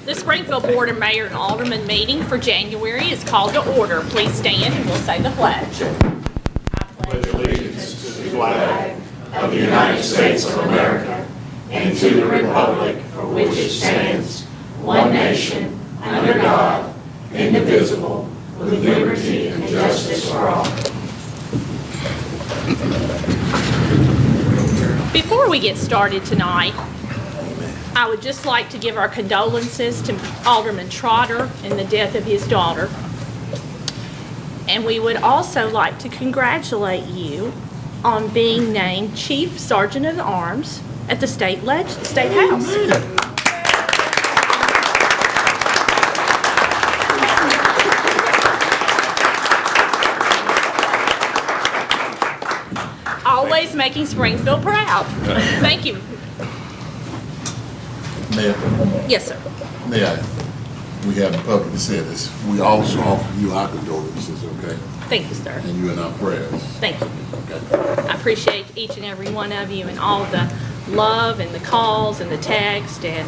The Springfield Board of Mayor and Aldermen meeting for January is called to order. Please stand and we'll say the pledge. I pledge Allegiance to the flag of the United States of America and to the republic for which it stands, one nation, under God, indivisible, with liberty and justice for all. Before we get started tonight, I would just like to give our condolences to Alderman Trotter in the death of his daughter. And we would also like to congratulate you on being named Chief Sergeant of Arms at the State House. Always making Springfield proud. Thank you. Mayor, Yes, sir. we haven't publicly said this. We also offer you our condolences, okay? Thank you, sir. And you in our prayers. Thank you. Okay. I appreciate each and every one of you and all the love and the calls and the text and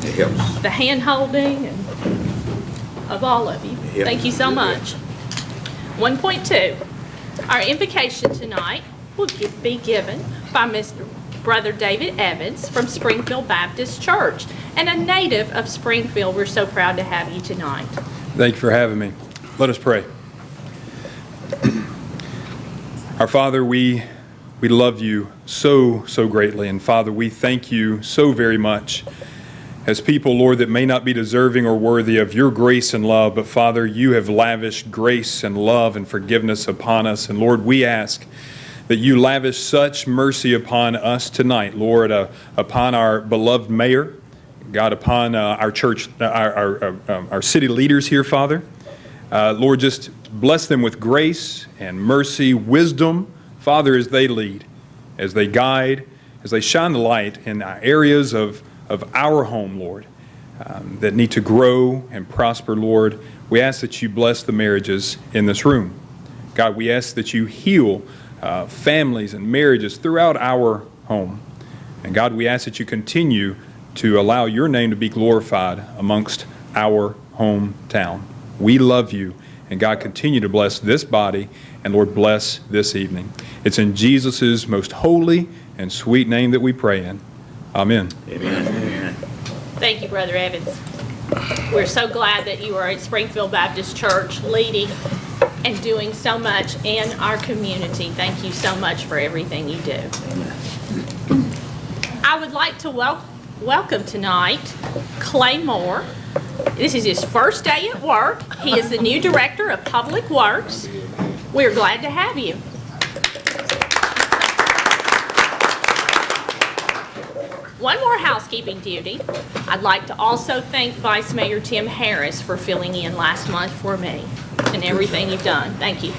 It helps. the hand-holding and of all of you. Yep. Thank you so much. 1.2, our invocation tonight will be given by Mr. Brother David Evans from Springfield Baptist Church and a native of Springfield. We're so proud to have you tonight. Thank you for having me. Let us pray. Our Father, we love you so greatly. And Father, we thank you so very much as people, Lord, that may not be deserving or worthy of your grace and love. But Father, you have lavished grace and love and forgiveness upon us. And Lord, we ask that you lavish such mercy upon us tonight, Lord, upon our beloved mayor, God, upon our church, our city leaders here, Father. Lord, just bless them with grace and mercy, wisdom, Father, as they lead, as they guide, as they shine the light in areas of our home, Lord, that need to grow and prosper, Lord. We ask that you bless the marriages in this room. God, we ask that you heal families and marriages throughout our home. And God, we ask that you continue to allow your name to be glorified amongst our hometown. We love you, and God, continue to bless this body, and Lord, bless this evening. It's in Jesus' most holy and sweet name that we pray in. Amen. Amen. Thank you, Brother Evans. We're so glad that you are at Springfield Baptist Church leading and doing so much in our community. Thank you so much for everything you do. I would like to welcome tonight Clay Moore. This is his first day at work. He is the new Director of Public Works. We're glad to have you. One more housekeeping duty. I'd like to also thank Vice Mayor Tim Harris for filling in last month for me and everything you've done. Thank you.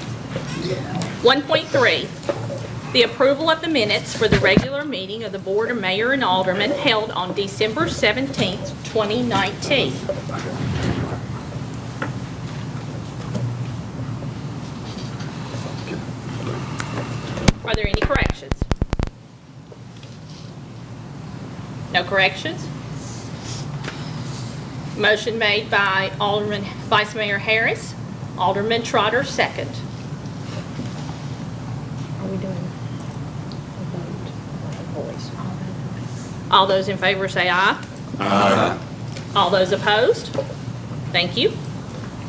1.3, the approval of the minutes for the regular meeting of the Board of Mayor and Aldermen held on December 17th, 2019. Are there any corrections? No corrections? Motion made by Alderman Vice Mayor Harris. Alderman Trotter, second. Are we doing a vote? All those in favor say aye. Aye. All those opposed? Thank you.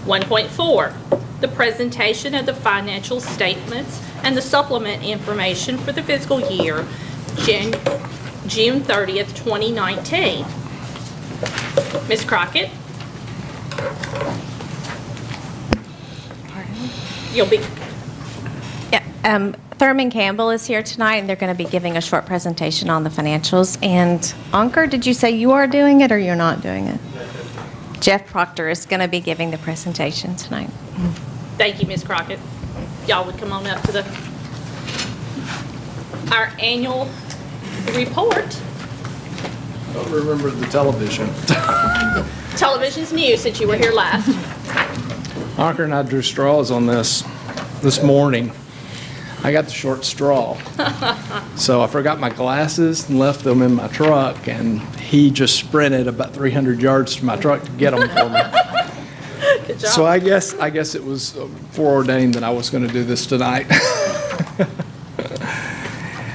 1.4, the presentation of the financial statements and the supplement information for the fiscal year, June 30th, 2019. Ms. Crockett? You'll be... Yeah, Thurman Campbell is here tonight, and they're going to be giving a short presentation on the financials. And Ankur, did you say you are doing it or you're not doing it? Jeff Proctor is going to be giving the presentation tonight. Thank you, Ms. Crockett. Y'all would come on up to our annual report. I don't remember the television. Television's new since you were here last. Ankur and I drew straws on this morning. I got the short straw. So I forgot my glasses and left them in my truck, and he just sprinted about 300 yards to my truck to get them for me. Good job. So I guess it was foreordained that I was going to do this tonight.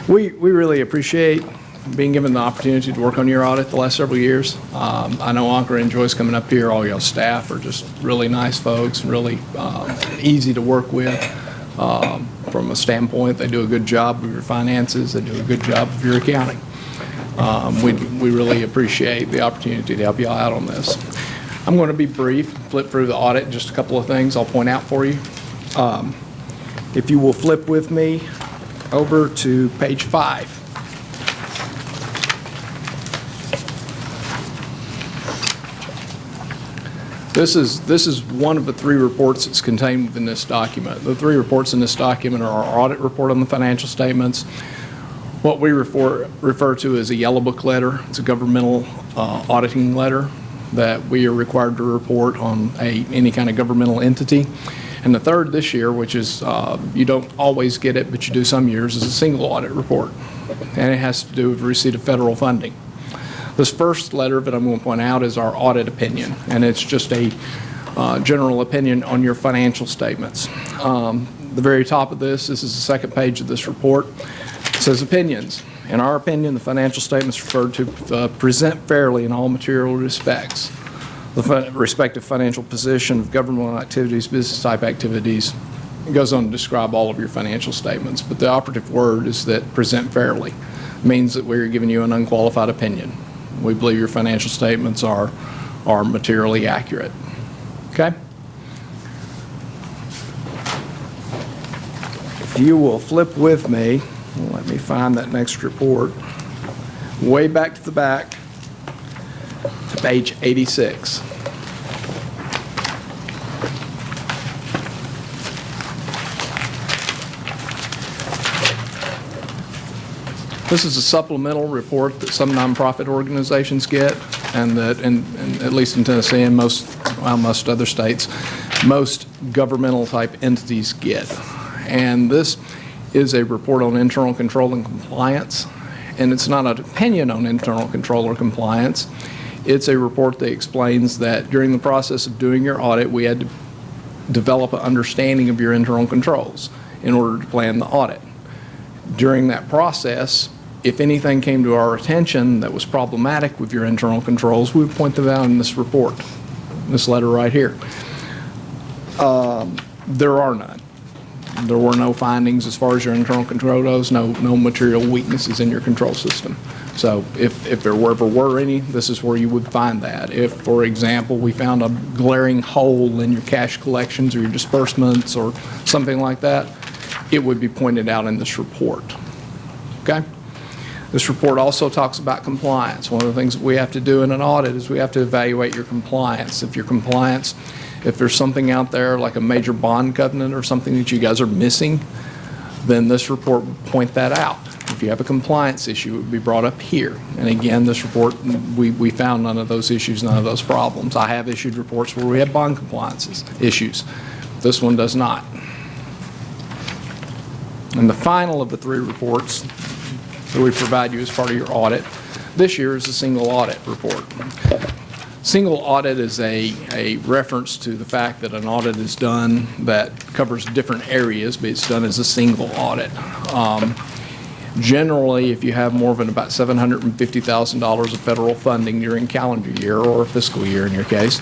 We really appreciate being given the opportunity to work on your audit the last several years. I know Ankur enjoys coming up here. All y'all staff are just really nice folks, really easy to work with. From a standpoint, they do a good job of your finances, they do a good job of your accounting. We really appreciate the opportunity to help you all out on this. I'm going to be brief, flip through the audit, just a couple of things I'll point out for you. If you will flip with me over to page 5. This is one of the 3 reports that's contained within this document. The 3 reports in this document are our audit report on the financial statements, what we refer to as a yellow book letter. It's a governmental auditing letter that we are required to report on any kind of governmental entity. And the third this year, which is, you don't always get it, but you do some years, is a single audit report. And it has to do with receipt of federal funding. This first letter that I'm going to point out is our audit opinion, and it's just a general opinion on your financial statements. The very top of this is the second page of this report. It says opinions. In our opinion, the financial statements referred to present fairly in all material respects. The respective financial position of governmental activities, business type activities. It goes on to describe all of your financial statements, but the operative word is that present fairly. It means that we're giving you an unqualified opinion. We believe your financial statements are materially accurate. Okay? If you will flip with me, let me find that next report, way back to the back to page 86. This is a supplemental report that some nonprofit organizations get, and that, at least in Tennessee and most other states, most governmental type entities get. And this is a report on internal control and compliance, and it's not an opinion on internal control or compliance. It's a report that explains that during the process of doing your audit, we had to develop an understanding of your internal controls in order to plan the audit. During that process, if anything came to our attention that was problematic with your internal controls, we would point them out in this report, this letter right here. There are none. There were no findings as far as your internal control goes, no material weaknesses in your control system. So if there ever were any, this is where you would find that. If, for example, we found a glaring hole in your cash collections or your disbursements or something like that, it would be pointed out in this report. Okay? This report also talks about compliance. One of the things that we have to do in an audit is we have to evaluate your compliance. If there's something out there like a major bond covenant or something that you guys are missing, then this report would point that out. If you have a compliance issue, it would be brought up here. And again, this report, we found none of those issues, none of those problems. I have issued reports where we have bond compliance issues. This one does not. And the final of the 3 reports that we provide you as part of your audit this year is a single audit report. Single audit is a reference to the fact that an audit is done that covers different areas, but it's done as a single audit. Generally, if you have more than about $750,000 of federal funding during calendar year or a fiscal year in your case,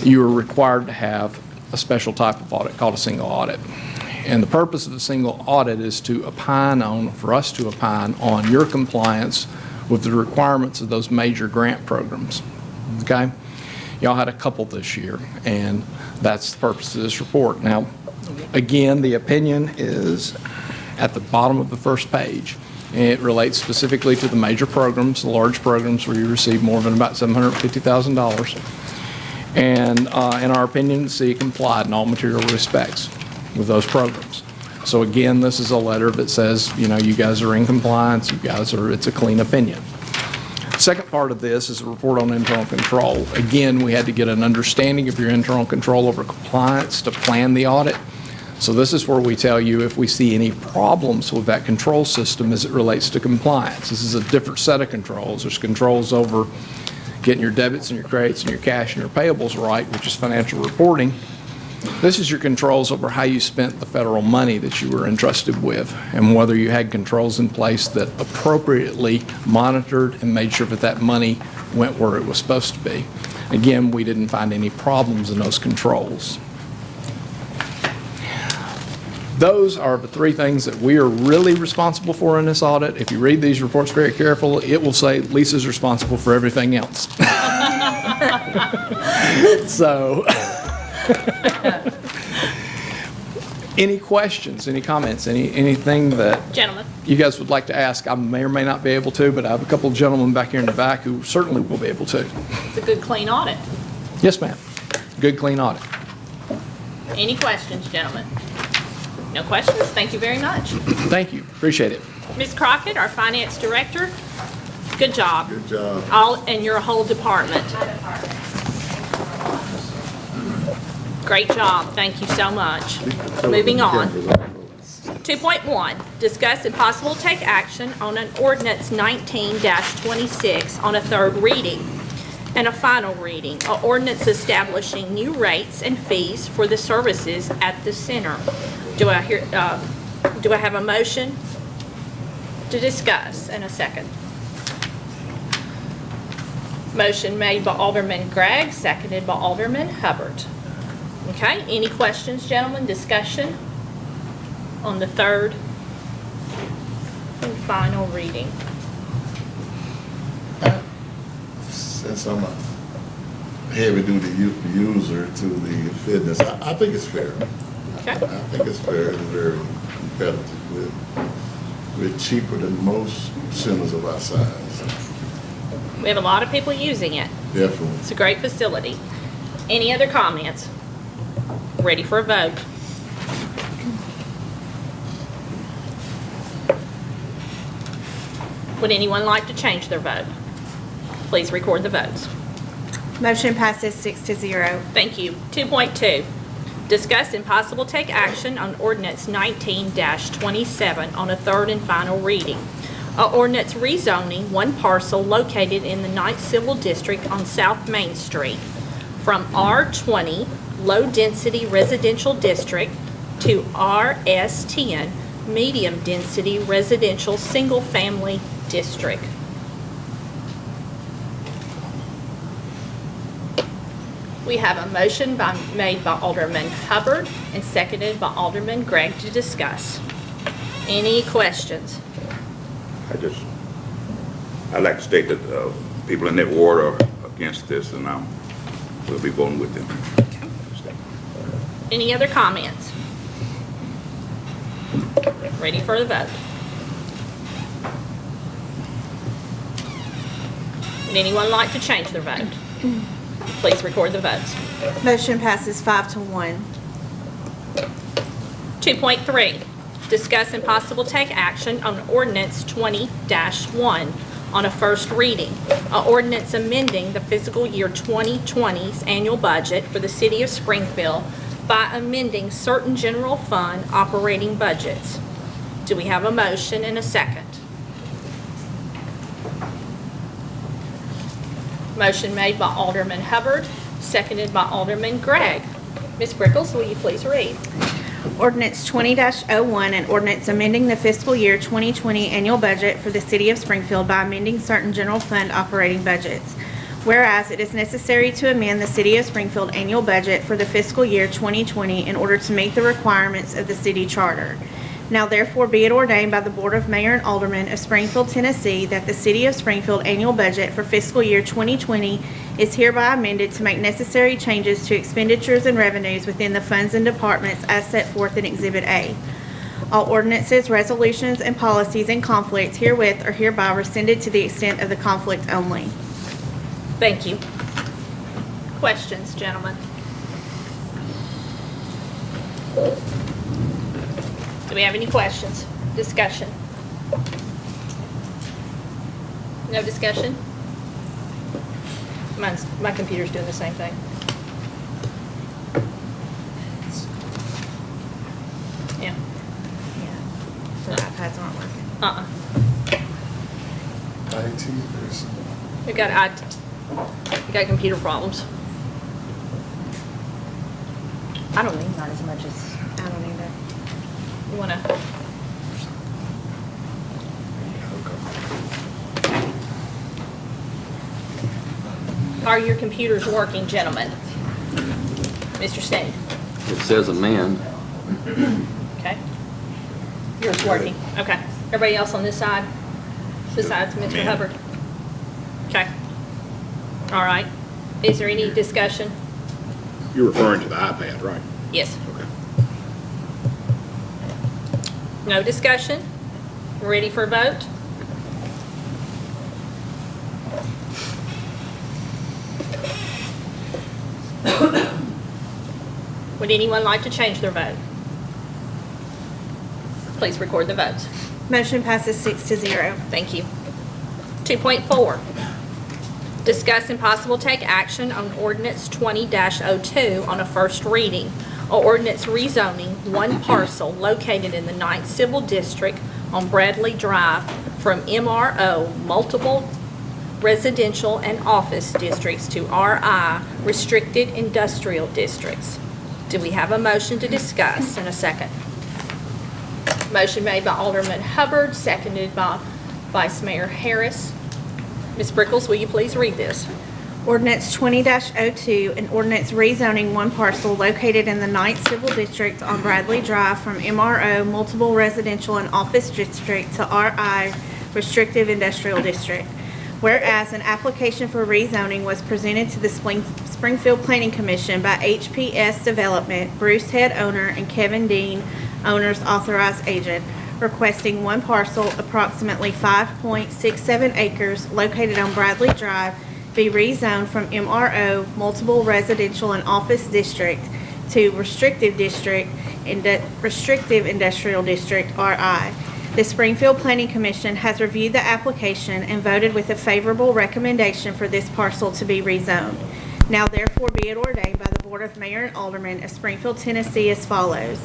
you are required to have a special type of audit called a single audit. And the purpose of the single audit is for us to opine on your compliance with the requirements of those major grant programs. Okay? Y'all had a couple this year, and that's the purpose of this report. Now, again, the opinion is at the bottom of the first page. It relates specifically to the major programs, the large programs where you receive more than about $750,000. And in our opinion, the city complied in all material respects with those programs. So again, this is a letter that says, you guys are in compliance, it's a clean opinion. Second part of this is a report on internal control. Again, we had to get an understanding of your internal control over compliance to plan the audit. So this is where we tell you if we see any problems with that control system as it relates to compliance. This is a different set of controls. There's controls over getting your debits and your credits and your cash and your payables right, which is financial reporting. This is your controls over how you spent the federal money that you were entrusted with and whether you had controls in place that appropriately monitored and made sure that that money went where it was supposed to be. Again, we didn't find any problems in those controls. Those are the three things that we are really responsible for in this audit. If you read these reports very carefully, it will say Lisa's responsible for everything else. So, any questions, any comments, anything that Gentlemen. you guys would like to ask? I may or may not be able to, but I have a couple of gentlemen back here in the back who certainly will be able to. It's a good, clean audit. Yes, ma'am. Good, clean audit. Any questions, gentlemen? No questions? Thank you very much. Thank you. Appreciate it. Ms. Crockett, our finance director, good job. Good job. All, and your whole department. Great job. Thank you so much. Moving on. 2.1, discuss and possible take action on an ordinance 19-26 on a third reading and a final reading, an ordinance establishing new rates and fees for the services at the center. Do I have a motion to discuss in a second? Motion made by Alderman Gregg, seconded by Alderman Hubbard. Okay, any questions, gentlemen? Discussion on the third and final reading. Since I'm a heavy-duty user to the fitness, I think it's fair. Okay, I think it's fair and very competitive. We're cheaper than most centers of our size. we have a lot of people using it. Definitely. It's a great facility. Any other comments? Ready for a vote? Would anyone like to change their vote? Please record the votes. Motion passes 6-0. Thank you. 2.2, discuss and possible take action on ordinance 19-27 on a third and final reading. A ordinance rezoning one parcel located in the 9th Civil District on South Main Street from R20 Low Density Residential District to RS10 Medium Density Residential Single Family District. We have a motion made by Alderman Hubbard and seconded by Alderman Gregg to discuss. Any questions? I'd like to state that people in that ward are against this, and we'll be voting with them. Any other comments? Ready for the vote? Would anyone like to change their vote? Please record the votes. Motion passes 5-1. 2.3, discuss and possible take action on ordinance 20-1 on a first reading. An ordinance amending the fiscal year 2020's annual budget for the city of Springfield by amending certain general fund operating budgets. Do we have a motion and a second? Motion made by Alderman Hubbard, seconded by Alderman Gregg. Ms. Brickles, will you please read? Ordinance 20-01, an ordinance amending the fiscal year 2020 annual budget for the city of Springfield by amending certain general fund operating budgets. Whereas it is necessary to amend the city of Springfield annual budget for the fiscal year 2020 in order to meet the requirements of the city charter. Now therefore be it ordained by the Board of Mayor and Aldermen of Springfield, Tennessee, that the City of Springfield annual budget for fiscal year 2020 is hereby amended to make necessary changes to expenditures and revenues within the funds and departments as set forth in Exhibit A. All ordinances, resolutions, and policies in conflict herewith are hereby rescinded to the extent of the conflict only. Thank you. Questions, gentlemen? Do we have any questions? Discussion? No discussion? My computer's doing the same thing. iPads aren't working. IT person. We got computer problems. I don't need mine as much as I don't either. you wanna. Are your computers working, gentlemen? Mr. Steen? It says amend. Okay. Yours working, okay. Everybody else on this side, besides Mr. Hubbard? Okay. All right. Is there any discussion? You're referring to the iPad, right? Yes. Okay. No discussion? Ready for a vote? Would anyone like to change their vote? Please record the votes. Motion passes 6-0. Thank you. 2.4, discuss and possible take action on ordinance 20-02 on a first reading, or ordinance rezoning one parcel located in the 9th Civil District on Bradley Drive from MRO, multiple residential and office districts, to RI, restricted industrial districts. Do we have a motion to discuss in a second? Motion made by Alderman Hubbard, seconded by Vice Mayor Harris. Ms. Brickles, will you please read this? Ordinance 20-02, an ordinance rezoning one parcel located in the 9th Civil District on Bradley Drive from MRO, multiple residential and office district, to RI, restrictive industrial district. Whereas an application for rezoning was presented to the Springfield Planning Commission by HPS Development, Bruce Head owner, and Kevin Dean, owner's authorized agent, requesting one parcel approximately 5.67 acres located on Bradley Drive be rezoned from MRO, multiple residential and office district, to restrictive industrial district, RI. The Springfield Planning Commission has reviewed the application and voted with a favorable recommendation for this parcel to be rezoned. Now therefore be it ordained by the Board of Mayor and Aldermen of Springfield, Tennessee as follows.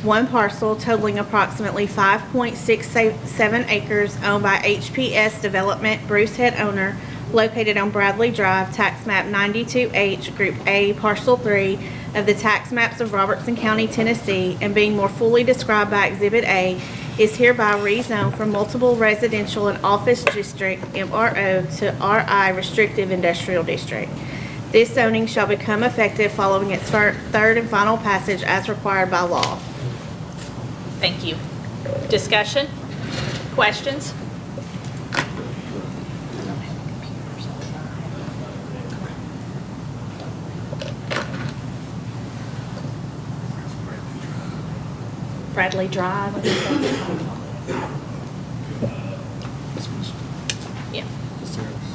One parcel totaling approximately 5.67 acres owned by HPS Development, Bruce Head owner, located on Bradley Drive, tax map 92H, Group A, Parcel 3 of the tax maps of Robertson County, Tennessee, and being more fully described by Exhibit A, is hereby rezoned from multiple residential and office district, MRO, to RI, restrictive industrial district. This zoning shall become effective following its third and final passage as required by law. Thank you. Discussion? Questions? Bradley Drive. Yeah.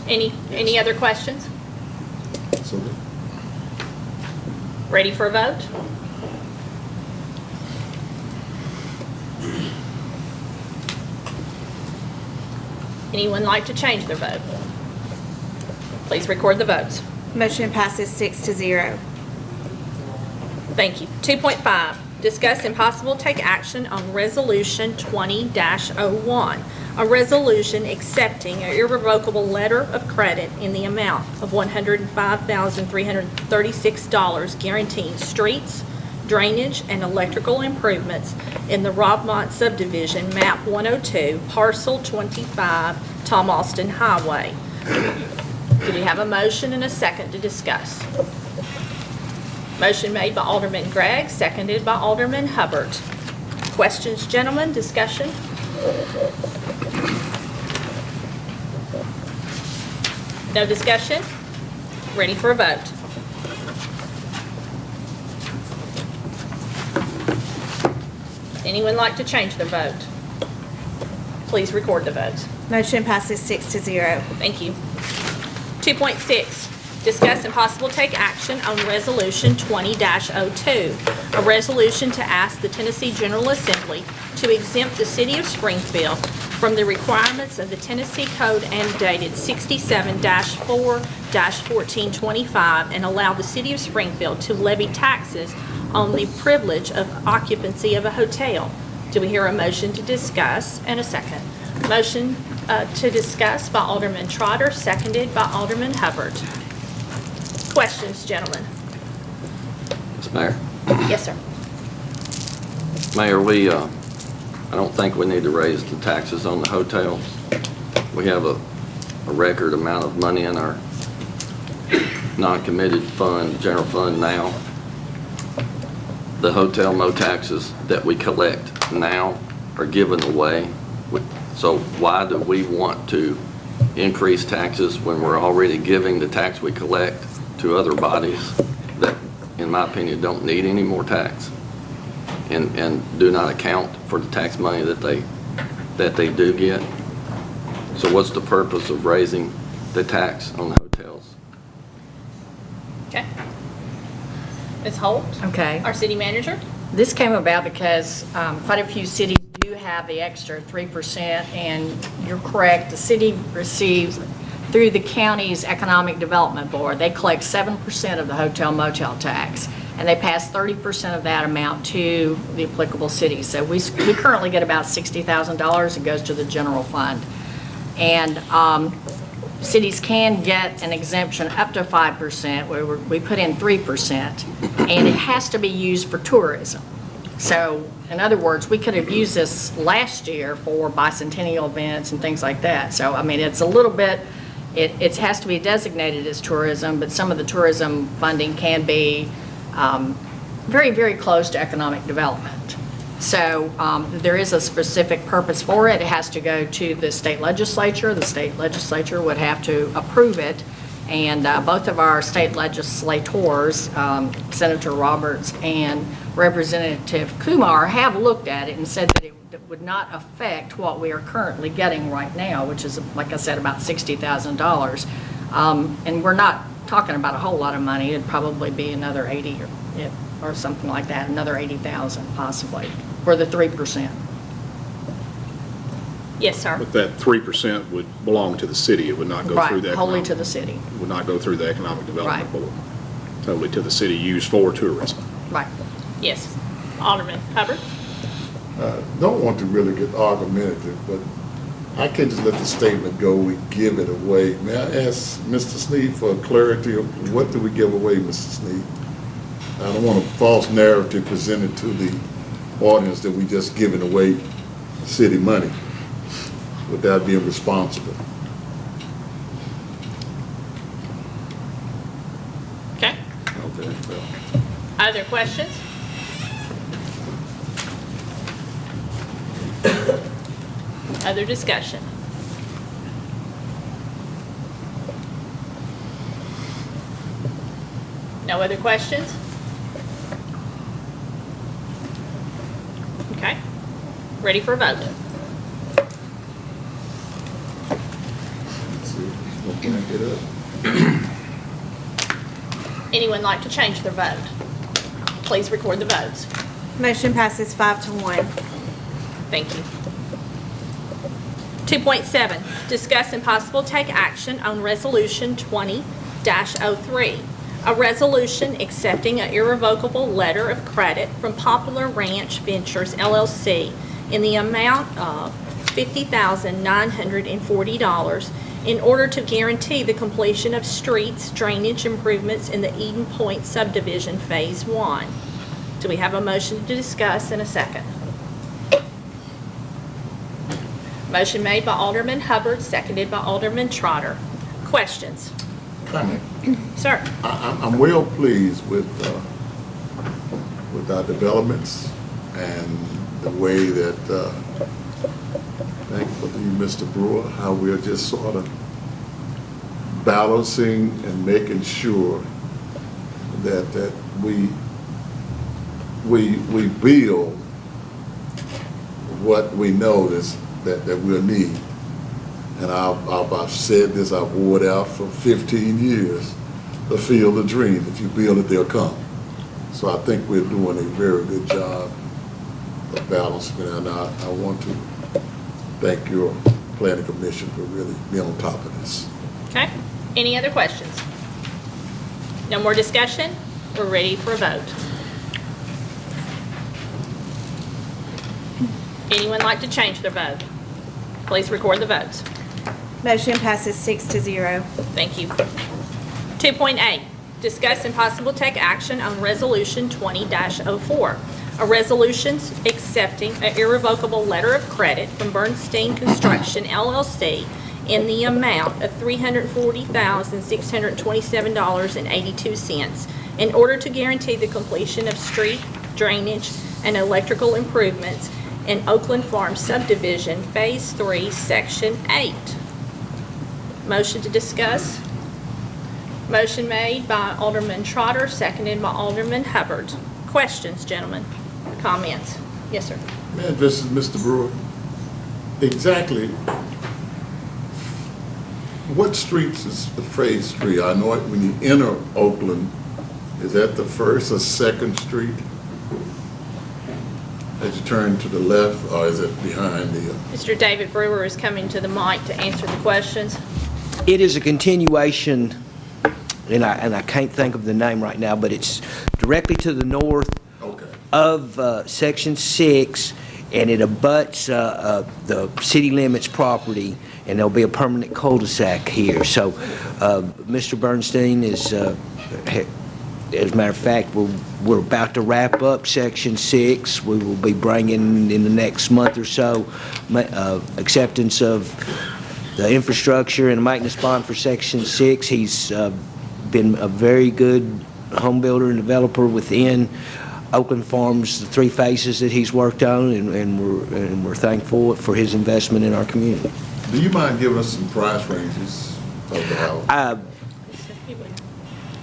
Any other questions? So, Ready for a vote? Anyone like to change their vote? Please record the votes. Motion passes 6-0. Thank you. 2.5, discuss and possible take action on Resolution 20-01, a resolution accepting an irrevocable letter of credit in the amount of $105,336 guaranteeing streets, drainage, and electrical improvements in the Robmont subdivision, map 102, parcel 25, Tom Austin Highway. Do we have a motion and a second to discuss? Motion made by Alderman Gregg, seconded by Alderman Hubbard. Questions, gentlemen? Discussion? No discussion? Ready for a vote? Anyone like to change their vote? Please record the vote. Motion passes 6-0. Thank you. 2.6, discuss and possible take action on Resolution 20-02, a resolution to ask the Tennessee General Assembly to exempt the City of Springfield from the requirements of the Tennessee Code annotated 67-4-1425 and allow the City of Springfield to levy taxes on the privilege of occupancy of a hotel. Do we hear a motion to discuss and a second? Motion to discuss by Alderman Trotter, seconded by Alderman Hubbard. Questions, gentlemen? Ms. Mayor. Yes, sir. Mayor, I don't think we need to raise the taxes on the hotels. We have a record amount of money in our non-committed fund, general fund now. The hotel taxes that we collect now are given away. So why do we want to increase taxes when we're already giving the tax we collect to other bodies that, in my opinion, don't need any more tax and do not account for the tax money that they do get? So what's the purpose of raising the tax on the hotels? Okay. Ms. Holt? Okay. Our city manager? This came about because quite a few cities do have the extra 3%, and you're correct, the city receives, through the county's Economic Development Board, they collect 7% of the hotel motel tax, and they pass 30% of that amount to the applicable cities. So we currently get about $60,000. It goes to the general fund. And cities can get an exemption up to 5%, where we put in 3%, and it has to be used for tourism. So, in other words, we could have used this last year for bicentennial events and things like that. So, I mean, it's a little bit, it has to be designated as tourism, but some of the tourism funding can be very, very close to economic development. So there is a specific purpose for it. It has to go to the state legislature. The state legislature would have to approve it. And both of our state legislators, Senator Roberts and Representative Kumar, have looked at it and said that it would not affect what we are currently getting right now, which is, like I said, about $60,000. And we're not talking about a whole lot of money. It'd probably be another 80 or something like that, another 80,000 possibly, for the 3%. Yes, sir. But that 3% would belong to the city. It would not go through the Right, wholly economic. to the city. Would not go through the Economic Development Right. Board. Totally to the city, used for tourism. Right. Yes. Alderman Hubbard? Don't want to really get argumentative, but I can't just let the statement go, we give it away. May I ask Mr. Sneed for clarity of what do we give away, Mr. Sneed? I don't want a false narrative presented to the audience that we just giving away city money without being responsible. Okay. Okay, well. Other questions? Other discussion? No other questions? Okay. Ready for a vote? Let's see, we'll bring it up. Anyone like to change their vote? Please record the votes. Motion passes 5-1. Thank you. 2.7, discuss and possible take action on Resolution 20-03, a resolution accepting an irrevocable letter of credit from Popular Ranch Ventures LLC in the amount of $50,940 in order to guarantee the completion of streets drainage improvements in the Eden Point subdivision Phase 1. Do we have a motion to discuss in a second? Motion made by Alderman Hubbard, seconded by Alderman Trotter. Questions? Comment. Sir? I'm well pleased with our developments and the way that, thankful to you, Mr. Brewer, how we're just sort of balancing and making sure that we build what we know that we'll need. And I've said this, I've wore it out for 15 years, the field of dreams. If you build it, they'll come. So I think we're doing a very good job of balancing it. And I want to thank your planning commission for really being on top of this. Okay. Any other questions? No more discussion? We're ready for a vote. Anyone like to change their vote? Please record the votes. Motion passes 6-0. Thank you. 2.8, discuss and possible take action on Resolution 20-04, a resolution accepting an irrevocable letter of credit from Bernstein Construction LLC in the amount of $340,627.82 in order to guarantee the completion of street, drainage, and electrical improvements in Oakland Farm Subdivision, Phase 3, Section 8. Motion to discuss. Motion made by Alderman Trotter, seconded by Alderman Hubbard. Questions, gentlemen? Comments? Yes, sir. Man, this is Mr. Brewer. Exactly. What streets is the Phase 3? I know it when you enter Oakland, is that the first or second street? As you turn to the left, or is it behind the? Mr. David Brewer is coming to the mic to answer the questions. It is a continuation, and I can't think of the name right now, but it's directly to the north of Section 6, and it abuts the city limits property, and there'll be a permanent cul-de-sac here. So Mr. Bernstein is, as a matter of fact, we're about to wrap up Section 6. We will be bringing in the next month or so acceptance of the infrastructure and maintenance bond for Section 6. He's been a very good home builder and developer within Oakland Farms, the 3 phases that he's worked on, and we're thankful for his investment in our community. Do you mind giving us some price ranges of the house?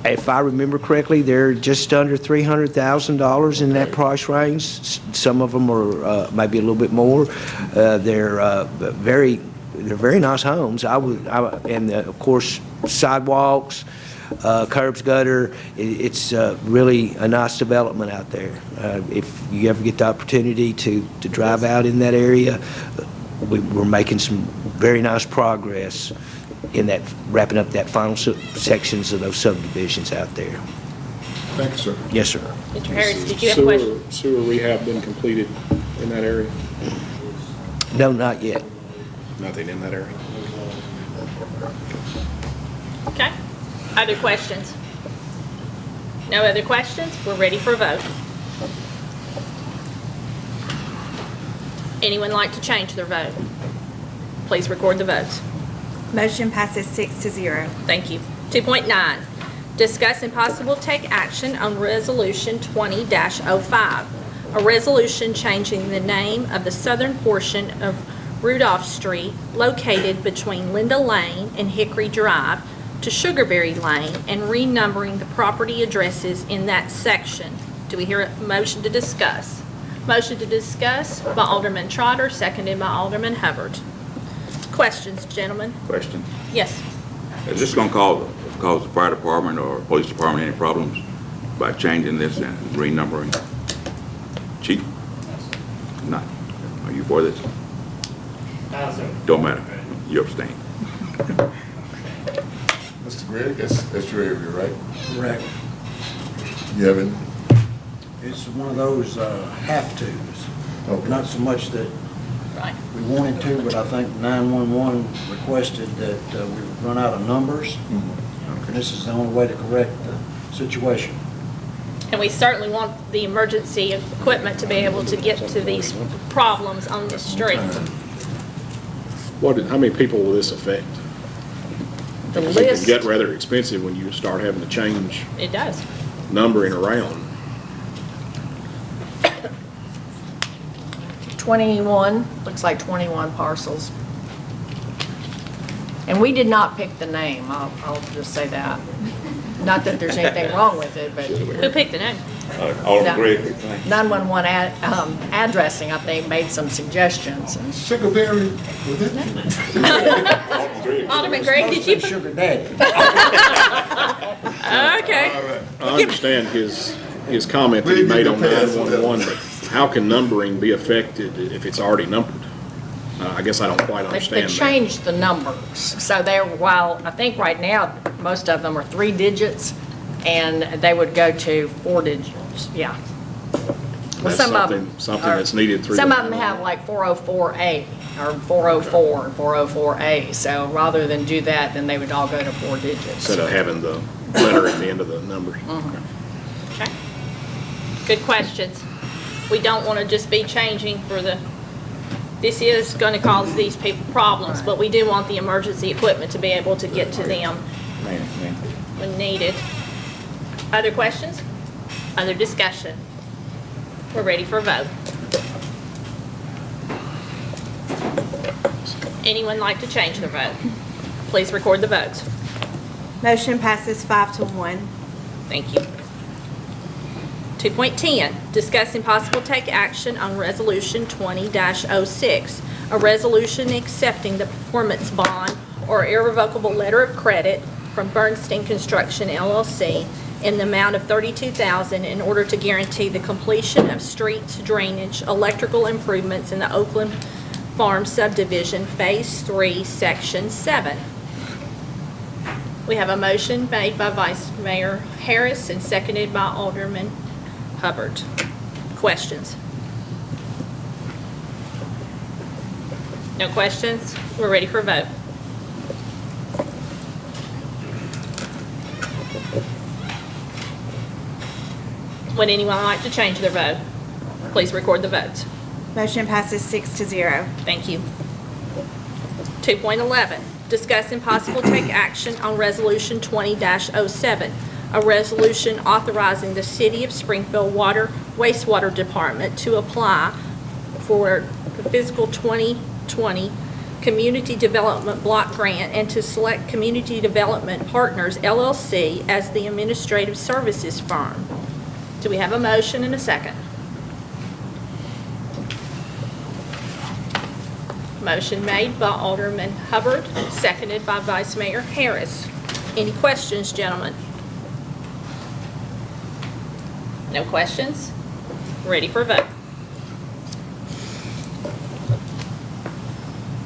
If I remember correctly, they're just under $300,000 in that price range. Some of them are maybe a little bit more. They're very nice homes. Of course, sidewalks, curbs, gutter. It's really a nice development out there. If you ever get the opportunity to drive out in that area, we're making some very nice progress in that, wrapping up that final sections of those subdivisions out there. Thank you, sir. Yes, sir. Mr. Harris, did you have a question? Sewer rehab been completed in that area? No, not yet. Nothing in that area? Okay. Other questions? No other questions? We're ready for a vote. Anyone like to change their vote? Please record the votes. Motion passes 6-0. Thank you. 2.9, discuss and possible take action on Resolution 20-05, a resolution changing the name of the southern portion of Rudolph Street located between Linda Lane and Hickory Drive to Sugarberry Lane and renumbering the property addresses in that section. Do we hear a motion to discuss? Motion to discuss by Alderman Trotter, seconded by Alderman Hubbard. Questions, gentlemen? Question. Yes. Is this going to cause the fire department or police department any problems by changing this and renumbering? Chief? Not. Are you for this? Don't matter. You abstain. Mr. Gregg, that's your area, right? Correct. You have any? It's one of those have-tos. Okay. Not so much that Right. we wanted to, but I think 911 requested that we run out of numbers. And this is the only way to correct the situation. And we certainly want the emergency equipment to be able to get to these problems on the street. How many people will this affect? The Because it list, can get rather expensive when you start having to change It does. numbering around. 21, looks like 21 parcels. And we did not pick the name, I'll just say that. Not that there's anything wrong with it, but Who picked the name? No. 911 addressing, I think, made some suggestions. Sugarberry, was it? Alderman Gregg, did you? Sugar Daddy. Okay. I understand his comment that he made on 911, but how can numbering be affected if it's already numbered? I guess I don't quite They understand that. changed the numbers. So while I think right now, most of them are 3 digits, and they would go to 4 digits, yeah. That's some of them something are- that's needed through. Some the- of them have like 404A or 404 and 404A, so rather than do that, then they would all go to 4 digits. Instead of having the letter at the end of the numbers. Okay. Good questions. We don't want to just be changing for the, this is going to cause these people problems, but we do want the emergency equipment to be able to get to them when needed. Other questions? Other discussion? We're ready for a vote. Anyone like to change their vote? Please record the votes. Motion passes 5-1. Thank you. 2.10, discuss and possible take action on Resolution 20-06, a resolution accepting the performance bond or irrevocable letter of credit from Bernstein Construction LLC in the amount of $32,000 in order to guarantee the completion of streets, drainage, electrical improvements in the Oakland Farm subdivision, Phase 3, Section 7. We have a motion made by Vice Mayor Harris and seconded by Alderman Hubbard. Questions? No questions? We're ready for a vote. Would anyone like to change their vote? Please record the votes. Motion passes 6-0. Thank you. 2.11, discuss and possible take action on Resolution 20-07, a resolution authorizing the City of Springfield Wastewater Department to apply for the fiscal 2020 Community Development Block Grant and to select Community Development Partners, LLC, as the administrative services firm. Do we have a motion and a second? Motion made by Alderman Hubbard, seconded by Vice Mayor Harris. Any questions, gentlemen? No questions? Ready for a vote.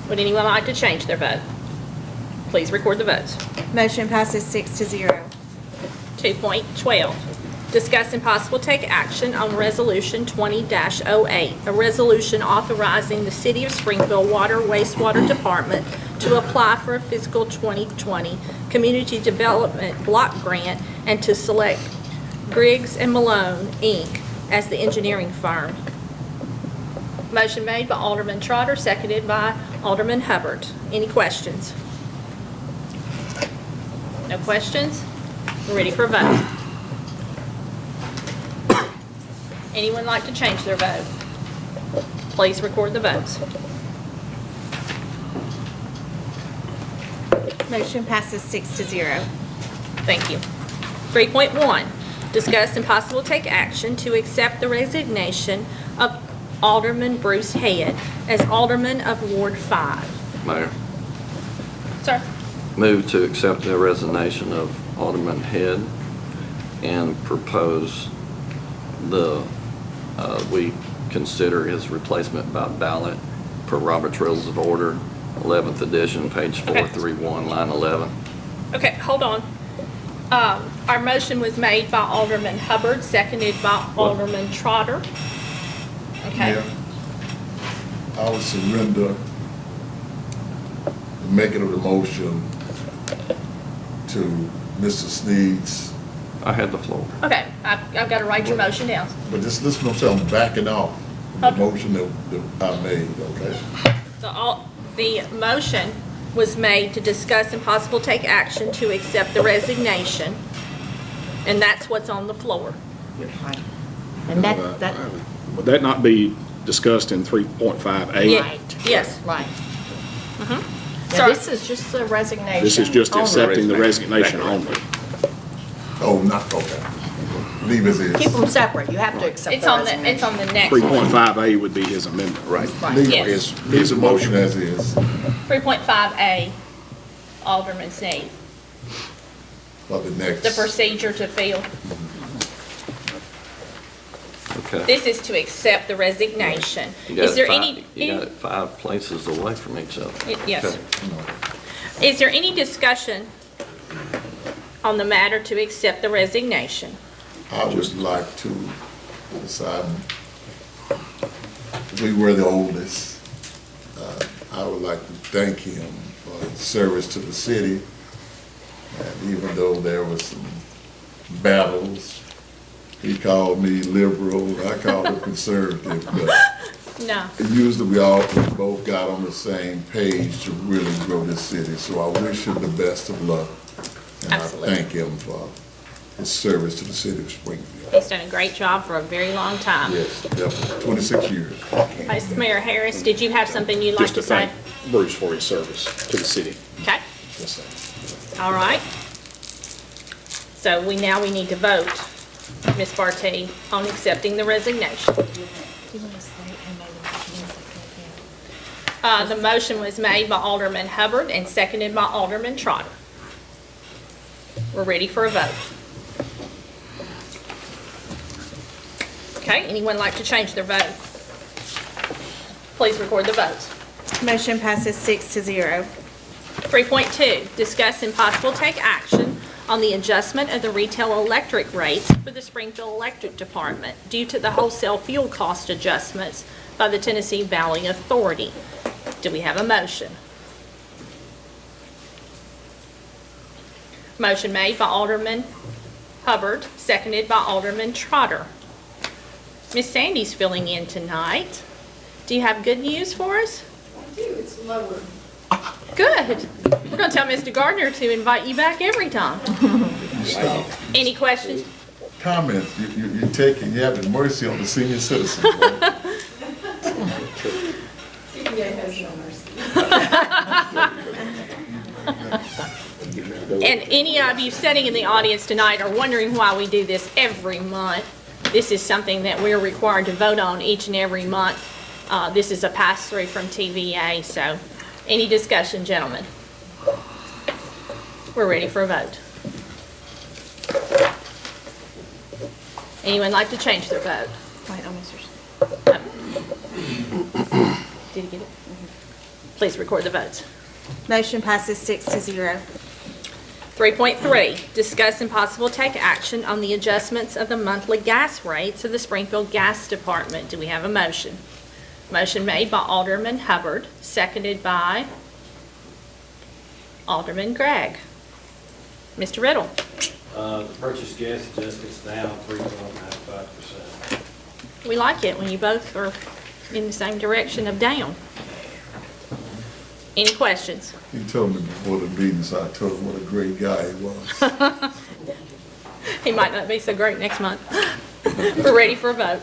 Would anyone like to change their vote? Please record the votes. Motion passes 6-0. 2.12, discuss and possible take action on Resolution 20-08, a resolution authorizing the City of Springfield Wastewater Department to apply for a fiscal 2020 Community Development Block Grant and to select Griggs and Malone, Inc. as the engineering firm. Motion made by Alderman Trotter, seconded by Alderman Hubbard. Any questions? No questions? We're ready for a vote. Anyone like to change their vote? Please record the votes. Motion passes 6-0. Thank you. 3.1, discuss and possible take action to accept the resignation of Alderman Bruce Head as Alderman of Ward 5. Mayor, Sir? move to accept the resignation of Alderman Head and propose we consider his replacement by ballot per Robert's Rules of Order, 11th edition, page 431, line 11. Okay, hold on. Our motion was made by Alderman Hubbard, seconded by Alderman Trotter. Okay. Yeah. I would surrender the making of the motion to Mr. Sneed's. I had the floor. Okay, I've got to write your motion down. But just listen to what I'm saying, I'm backing off the Okay. motion that I made, okay? The motion was made to discuss and possible take action to accept the resignation, and that's what's on the floor. And that, Would that not be discussed in 3.5A? Yeah. right. Yes. Right. Mhm. Now, Sir? this is just the resignation. This is just only. accepting the resignation only. Oh, not, okay. Leave as is. Keep them separate. You have to accept It's the on the, resignation. it's on the next one. 3.5A would be his amendment, right? Right. Leave Yes. leave the motion as is 3.5A, Alderman Sneed. for the next. The procedure to fill. Okay. This is to accept the resignation. You got Is there it any? you got it 5 places away from each other. Yes. Okay. Is there any discussion on the matter to accept the resignation? I would like to decide we were the oldest. I would like to thank him for his service to the city. And even though there was some battles, he called me liberal, I called him conservative, but No. usually we both got on the same page to really grow this city. So I wish him the best of luck. And Absolutely. I thank him for his service to the city of Springfield. He's done a great job for a very long time. Yes, definitely, 26 years. Vice Mayor Harris, did you have something you'd like Just to to say? thank Bruce for his service to the city. Okay, Yes, sir. all right. So we need to vote, Ms. Barty, on accepting the resignation. The motion was made by Alderman Hubbard and seconded by Alderman Trotter. We're ready for a vote. Okay, anyone like to change their vote? Please record the votes. Motion passes 6-0. 3.2, discuss and possible take action on the adjustment of the retail electric rates for the Springfield Electric Department due to the wholesale fuel cost adjustments by the Tennessee Valley Authority. Do we have a motion? Motion made by Alderman Hubbard, seconded by Alderman Trotter. Miss Sandy's filling in tonight. Do you have good news for us? I do, it's lower. Good. We're going to tell Mr. Gardner to invite you back every time. Stop. Any questions? Comments, you have mercy on the senior citizens. Right? TPA has no mercy. And any of you sitting in the audience tonight are wondering why we do this every month. This is something that we're required to vote on each and every month. This is a pass-through from TVA, so any discussion, gentlemen? We're ready for a vote. Anyone like to change their vote? Wait, on Mr. Did you get it? Please record the votes. Motion passes 6-0. 3.3, discuss and possible take action on the adjustments of the monthly gas rates of the Springfield Gas Department. Do we have a motion? Motion made by Alderman Hubbard, seconded by Alderman Gregg. Mr. Riddle. The purchase gas adjustment's now 3.95%. We like it when you both are in the same direction of down. Any questions? He told me before the meeting, so I told him what a great guy he was. He might not be so great next month. We're ready for a vote.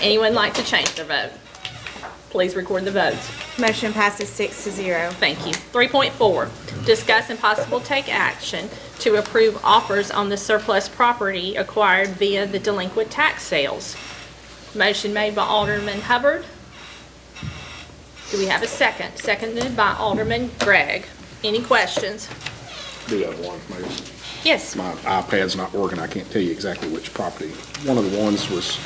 Anyone like to change their vote? Please record the votes. Motion passes 6-0. Thank you. 3.4, discuss and possible take action to approve offers on the surplus property acquired via the delinquent tax sales. Motion made by Alderman Hubbard. Do we have a second? Seconded by Alderman Gregg. Any questions? Do have one, maybe. Yes. My iPad's not working, I can't tell you exactly which property. One of the ones was,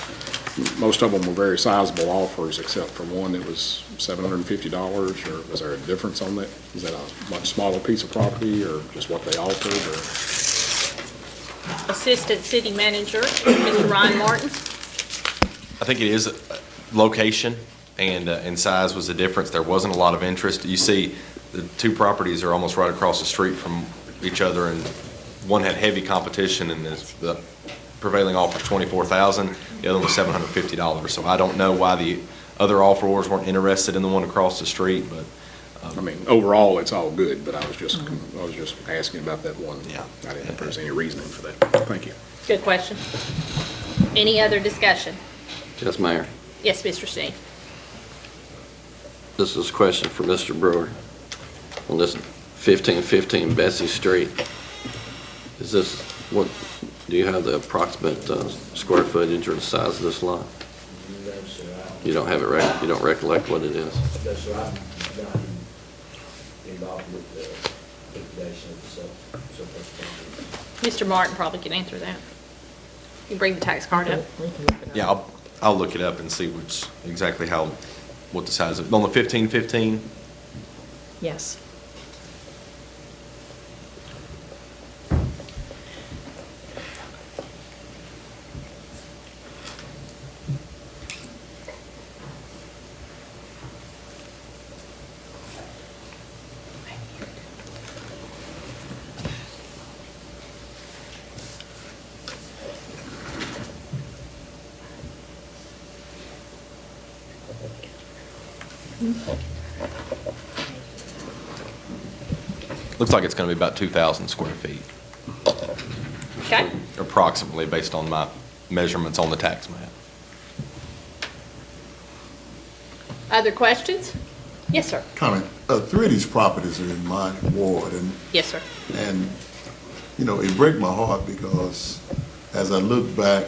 most of them were very sizable offers, except for one that was $750, or was there a difference on that? Is that a much smaller piece of property, or just what they offered, or? Assistant City Manager, Mr. Ryan Martin. I think it is location and size was the difference. There wasn't a lot of interest. You see, the two properties are almost right across the street from each other, and one had heavy competition, and the prevailing offer was $24,000. The other one was $750. So I don't know why the other offerors weren't interested in the one across the street, but. I mean, overall, it's all good, but I was just asking about that one. Yeah. I didn't know if there was any reasoning for that. Thank you. Good question. Any other discussion? Yes, Mayor. Yes, Mr. Steen. This is a question for Mr. Brewer. On this 1515 Bessie Street, is this, what, do you have the approximate square footage or the size of this lot? You don't have it you don't recollect what it is? That's right. I'm not involved with the liquidation of the surplus property. Mr. Martin probably can answer that. You bring the tax card up. Yeah, I'll look it up and see exactly what the size of, on the 1515? Yes. Looks like it's going to be about 2,000 square feet, Okay? approximately, based on my measurements on the tax map. Other questions? Yes, sir. Comment, three of these properties are in my ward, Yes, sir. and, you know, it breaks my heart because as I look back,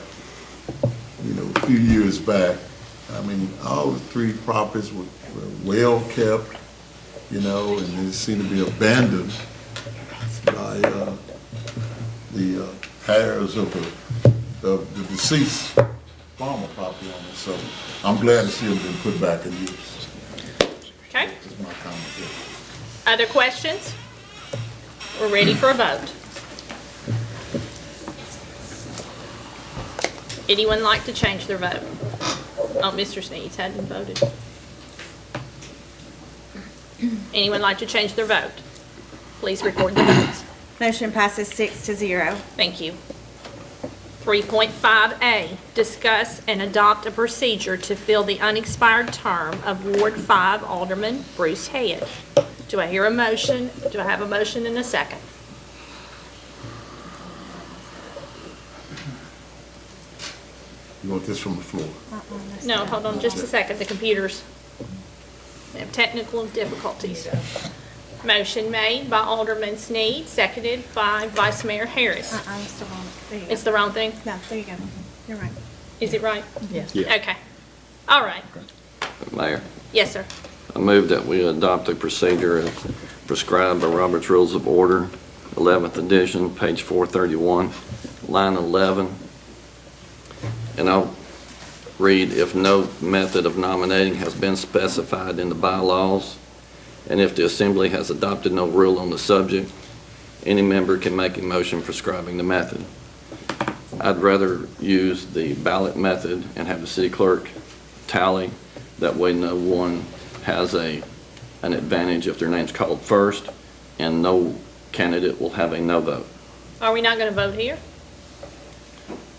you know, a few years back, I mean, all the three properties were well kept, you know, and they seem to be abandoned by the heirs of the deceased former property owners. So I'm glad to see them being put back in use. Okay. That's my comment there. Other questions? We're ready for a vote. Anyone like to change their vote? Oh, Mr. Sneeds hadn't voted. Anyone like to change their vote? Please record the votes. Motion passes 6-0. Thank you. 3.5A, discuss and adopt a procedure to fill the unexpired term of Ward 5 Alderman Bruce Head. Do I hear a motion? Do I have a motion and a second? You want this from the floor? No, hold on just a second. The computers have technical difficulties. Motion made by Alderman Sneed, seconded by Vice Mayor Harris. It's the wrong, there you go. It's the wrong thing? No, there you go. You're right. Is it right? Yes. Yeah. Okay. All right. Mayor, Yes, sir. I move that we adopt a procedure as prescribed by Robert's Rules of Order, 11th edition, page 431, line 11. And I'll read, if no method of nominating has been specified in the bylaws, and if the assembly has adopted no rule on the subject, any member can make a motion prescribing the method. I'd rather use the ballot method and have the city clerk tally. That way no one has an advantage if their name's called first, and no candidate will have a no vote. Are we not going to vote here?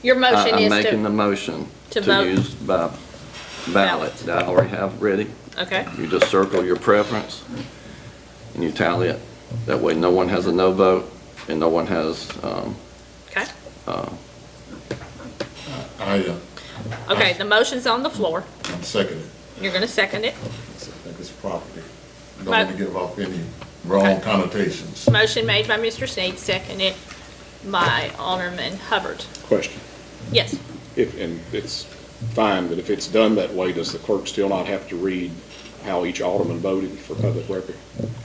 Your motion I'm is making the to, motion to to vote. use by ballot that I already have ready. Okay. You just circle your preference and you tally it. That way no one has a no vote and no one has, Okay. I'm Okay, the motion's on the floor. seconding. You're going to second it. I think it's property. Don't Right. want to give off any wrong Okay. connotations. Motion made by Mr. Sneed, seconded by Alderman Hubbard. Question. Yes. And it's fine, but if it's done that way, does the clerk still not have to read how each alderman voted for public record?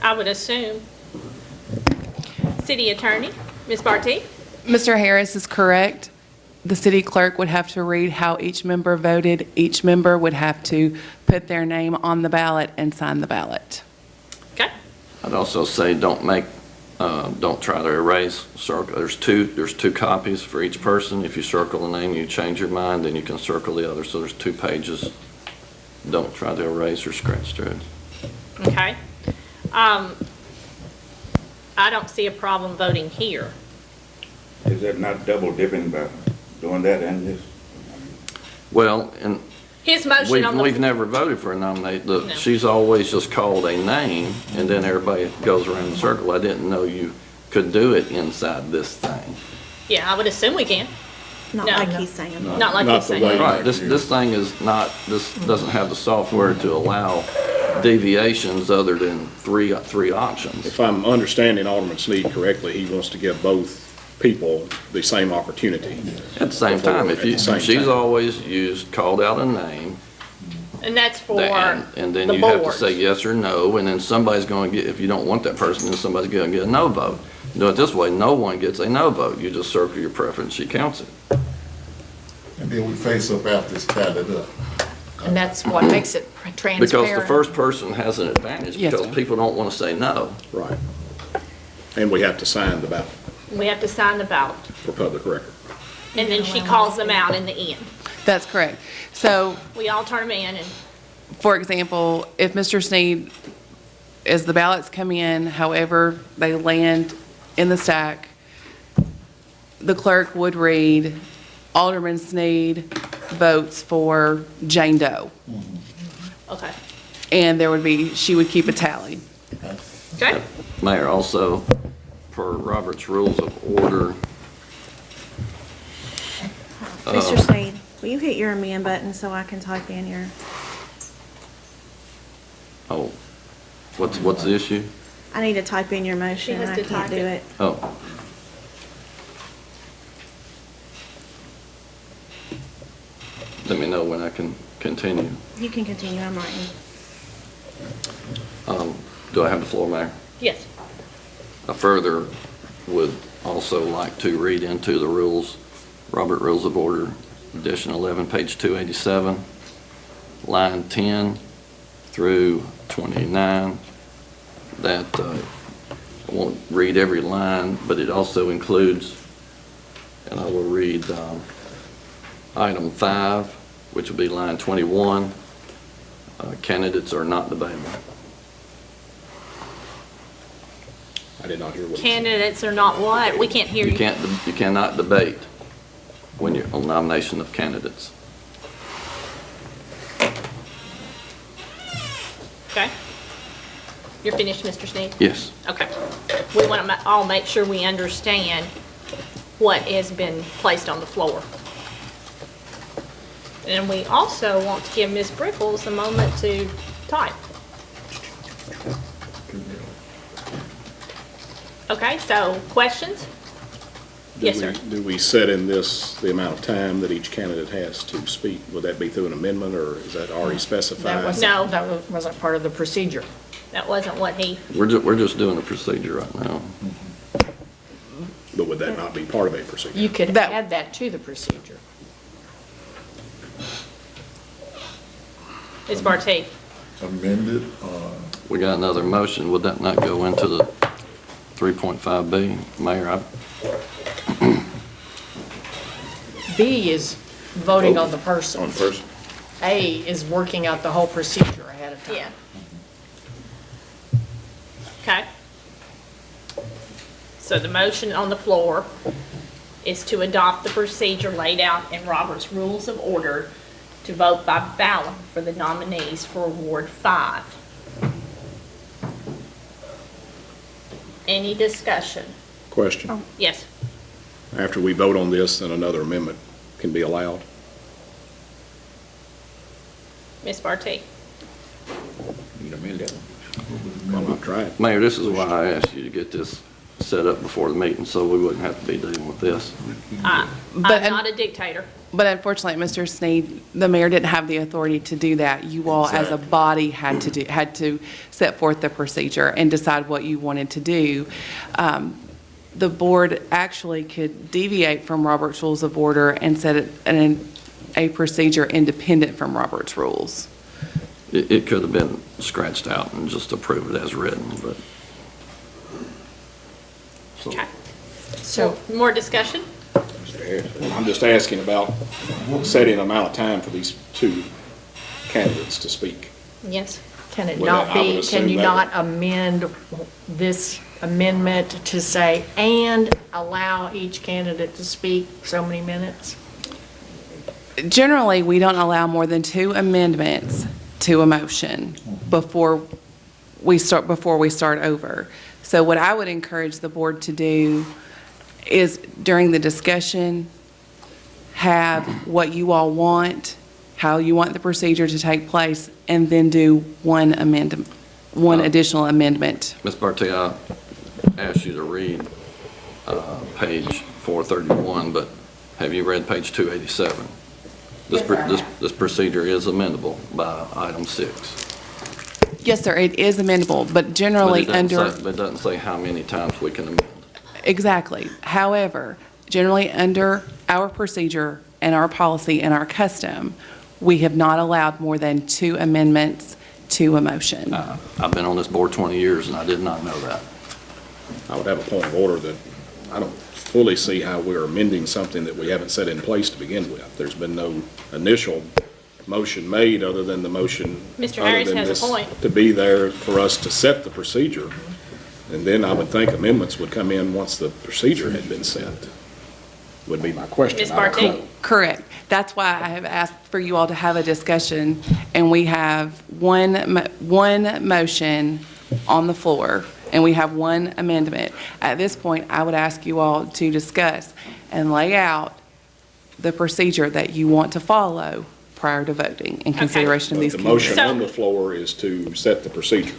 I would assume. City Attorney, Ms. Barty? Mr. Harris is correct. The city clerk would have to read how each member voted. Each member would have to put their name on the ballot and sign the ballot. Okay. I'd also say don't try to erase, circle. There's two copies for each person. If you circle a name, you change your mind, then you can circle the other. So there's 2 pages. Don't try to erase or scratch through it. Okay. I don't see a problem voting here. Is that not double dipping by doing that and this? Well, and His motion on the... we've never voted for a nominee. Look, No. she's always just called a name, and then everybody goes around in a circle. I didn't know you could do it inside this thing. Yeah, I would assume we can. Not No. like he's saying. Not like he's saying. Right, this thing is not, this doesn't have the software to allow deviations other than three options. If I'm understanding Alderman Sneed correctly, he wants to give both people the same opportunity. At the same time, At the same she's time. always called out a name, And that's for and then the you have to boards. say yes or no, and then somebody's going to get, if you don't want that person, then somebody's going to get a no vote. Do it this way, no one gets a no vote. You just circle your preference, she counts it. And then we face up after it's tallied up. And that's what makes it transparent. Because the first person has an advantage, Yes, because sir. people don't want to say no. Right. And we have to sign the ballot We have to sign the ballot. for public record. And then she calls them out in the end. That's correct. So, We all turn them in and, for example, if Mr. Sneed, as the ballots come in, however they land in the stack, the clerk would read, Alderman Sneed votes for Jane Doe. okay. and she would keep a tally. Okay? Mayor, also, per Robert's Rules of Order, Mr. Sneed, will you hit your amend button so I can type in your, oh, what's the issue? I need to type in your motion and has I to can't type do it. it. Oh. Let me know when I can continue. You can continue, I'm writing. Do I have the floor, Mayor? Yes. I further would also like to read into the rules, Robert Rules of Order, edition 11, page 287, line 10 through 29, that I won't read every line, but it also includes, and I will read item 5, which will be line 21, candidates are not debatable. I did not hear what. Candidates are not what? We can't hear you. You cannot debate when you're on nomination of candidates. Okay? You're finished, Mr. Sneed? Yes. Okay. We want to all make sure we understand what has been placed on the floor. And we also want to give Ms. Brickles a moment to type. Okay, so questions? Yes, sir. Do we set in this the amount of time that each candidate has to speak? Would that be through an amendment, or is that already specified? No. That wasn't part of the procedure. That wasn't what he, We're just doing a procedure right now. But would that not be part of a procedure? You could add that to the procedure. Ms. Barty. Amended, We got another motion. Would that not go into the 3.5B? Mayor, B is voting on the person. On the person? A is working out the whole procedure ahead of time. Yeah. Okay. So the motion on the floor is to adopt the procedure laid out in Robert's Rules of Order to vote by ballot for the nominees for Ward 5. Any discussion? Question. Yes. After we vote on this, then another amendment can be allowed? Ms. Barty. Well, I've tried. Mayor, this is why I asked you to get this set up before the meeting, so we wouldn't have to be dealing with this. I'm not a dictator. But unfortunately, Mr. Sneed, the mayor didn't have the authority to do that. You all, as a body, had to set forth the procedure and decide what you wanted to do. The board actually could deviate from Robert's Rules of Order and set a procedure independent from Robert's rules. It could have been scratched out and just approved it as written, but. Okay. So, more discussion? I'm just asking about setting the amount of time for these two candidates to speak. Yes. Can it Well, not I would be, assume can you that not amend this amendment to say, and allow each candidate to speak so many minutes? Generally, we don't allow more than 2 amendments to a motion before we start over. So what I would encourage the board to do is during the discussion, have what you all want, how you want the procedure to take place, and then do one additional amendment. Ms. Barty, I asked you to read page 431, but have you read page 287? This procedure is amendable by item 6. Yes, sir, it is amendable, but generally But it doesn't say how many times we can amend. Exactly. However, generally under our procedure and our policy and our custom, we have not allowed more than 2 amendments to a motion. I've been on this board 20 years and I did not know that. I would have a point of order that I don't fully see how we're amending something that we haven't set in place to begin with. There's been no initial motion made other than the motion. Mr. Harris has a point. To be there for us to set the procedure. And then I would think amendments would come in once the procedure had been set. would be my question. Ms. I don't Barty? know. Correct. That's why I have asked for you all to have a discussion, and we have one motion on the floor, and we have one amendment. At this point, I would ask you all to discuss and lay out the procedure that you want to follow prior to voting in consideration of But these the conditions. motion on the floor is to set the procedure,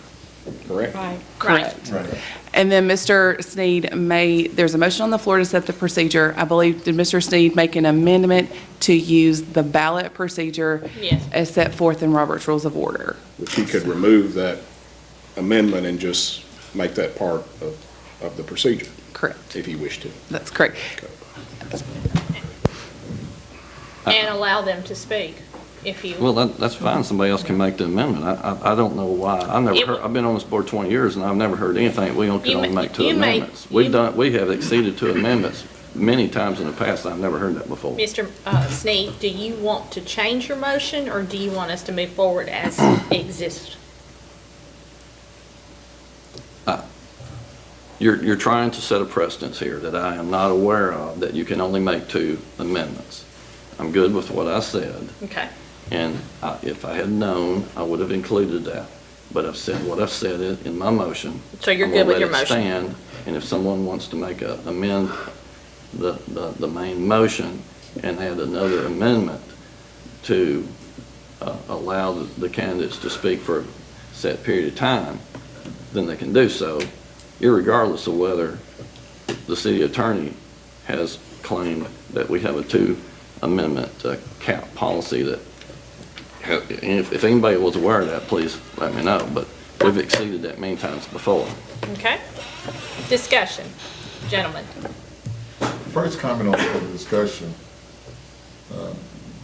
correct? Correct. Right. And then Mr. Sneed there's a motion on the floor to set the procedure. I believe, did Mr. Sneed make an amendment to use the ballot procedure Yes. as set forth in Robert's Rules of Order? Which he could remove that amendment and just make that part of the procedure, Correct. if he wished to. That's correct. And allow them to speak, if you. Well, that's fine, somebody else can make the amendment. I don't know why. I've been on this board 20 years, and I've never heard anything, we can only make two amendments. We have exceeded two amendments many times in the past, I've never heard that before. Mr. Sneed, do you want to change your motion, or do you want us to move forward as exists? You're trying to set a precedence here that I am not aware of, that you can only make two amendments. I'm good with what I said. Okay. And if I had known, I would have included that. But I've said what I've said in my motion. So you're I'm good gonna with your let it motion? stand, and if someone wants to amend the main motion and add another amendment to allow the candidates to speak for a set period of time, then they can do so, irregardless of whether the city attorney has claimed that we have a two-amendment cap policy that, if anybody was aware of that, please let me know, but we've exceeded that many times before. Okay. Discussion. Gentlemen. First comment on the discussion.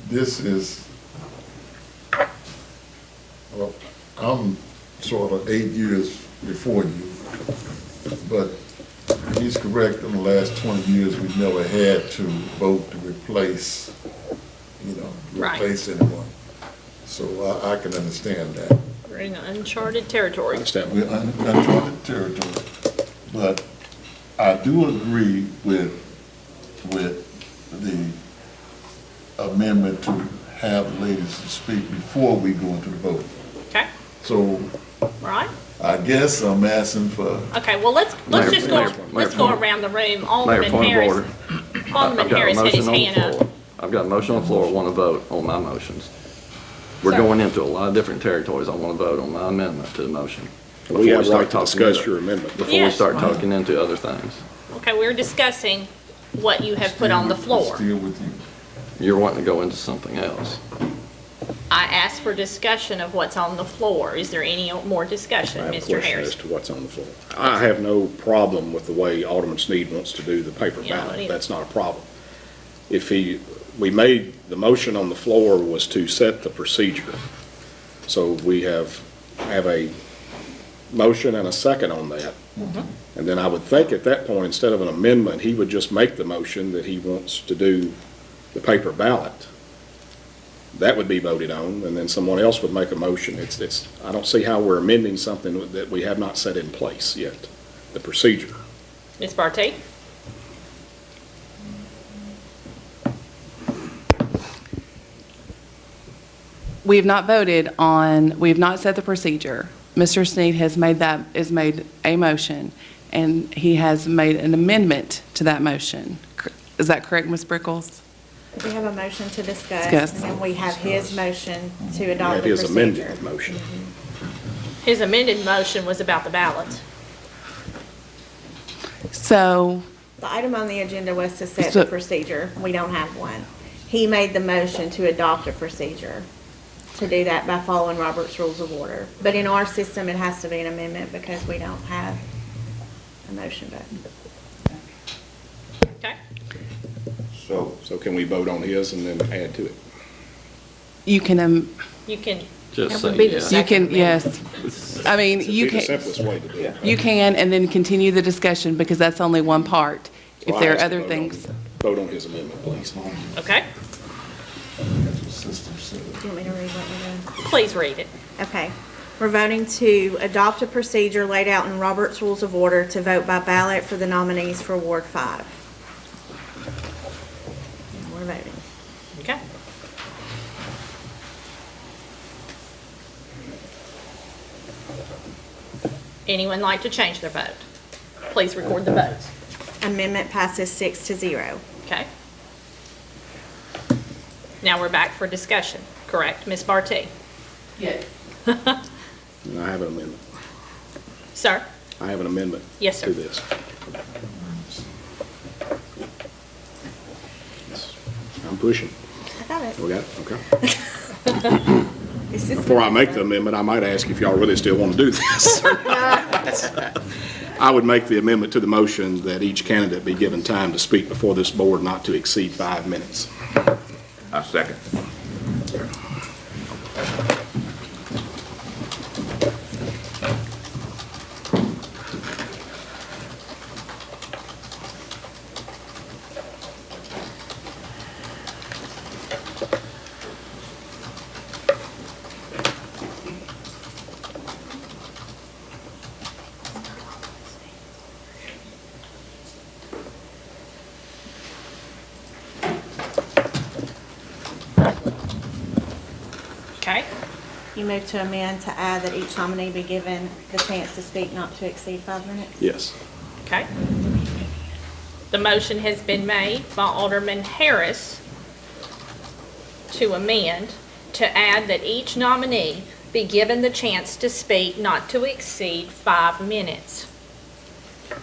This is, well, I'm sort of 8 years before you, but he's correct, in the last 20 years, we've never had to vote to replace, replace anyone. So I can understand that. We're in uncharted territory. We're in uncharted territory. But I do agree with the amendment to have ladies to speak before we go into the vote. Okay. So Right. I guess I'm asking for. Okay, well, let's just go around the room. Alderman Point of Harris. order. Alderman I've got a Harris had his motion on the hand floor. up. I've got a motion on the floor, I want to vote on my motions. We're Sir. going into a lot of different territories, I want to vote on my amendment to the motion. We have Before right to talking discuss into- your amendment. Before we Yes. start talking into other things. Okay, we're discussing what you have put on the floor. Still with you. You're wanting to go into something else. I asked for discussion of what's on the floor. Is there any more discussion, I have a Mr. question Harris? as to what's on the floor. I have no problem with the way Alderman Sneed wants to do the paper Yeah, ballot. what do you- That's not a problem. We made, the motion on the floor was to set the procedure. So we have a motion and a second on that. And then I would think at that point, instead of an amendment, he would just make the motion that he wants to do the paper ballot. That would be voted on, and then someone else would make a motion. I don't see how we're amending something that we have not set in place yet, the procedure. Ms. Barty? We have not voted on, we have not set the procedure. Mr. Sneed has made a motion, and he has made an amendment to that motion. Is that correct, Ms. Brickles? We have a motion to discuss, Discuss. and then we have his motion to We adopt have the his procedure. amended motion. His amended motion was about the ballot. So, The item on the agenda was to set So- the procedure. We don't have one. He made the motion to adopt a procedure, to do that by following Robert's Rules of Order. But in our system, it has to be an amendment because we don't have a motion button. Okay? So can we vote on his and then add to it? you can, You can, Just That would say be the yes. you can, yes. I mean, It'd you be the can, simplest way to do it. you can, and then continue the discussion, because that's only one part. If Well, I there are ask to other vote on- things. Vote on his amendment, please. okay? That's what system said. Do you want me to read what we're doing? Please read it. Okay. We're voting to adopt a procedure laid out in Robert's Rules of Order to vote by ballot for the nominees for Ward 5. we're voting. Okay. Anyone like to change their vote? Please record the votes. Amendment passes 6-0. Okay. Now we're back for discussion, correct? Ms. Barty? Yes. And I have an amendment. Sir? I have an amendment. Yes, sir. To this. I'm pushing. I got it. We got it? Okay. It's just- Before I make the amendment, I might ask if y'all really still want to do this. I would make the amendment to the motion that each candidate be given time to speak before this board not to exceed 5 minutes. I second. Okay. You move to amend to add that each nominee be given the chance to speak not to exceed 5 minutes? Yes. Okay. The motion has been made by Alderman Harris to amend to add that each nominee be given the chance to speak not to exceed 5 minutes.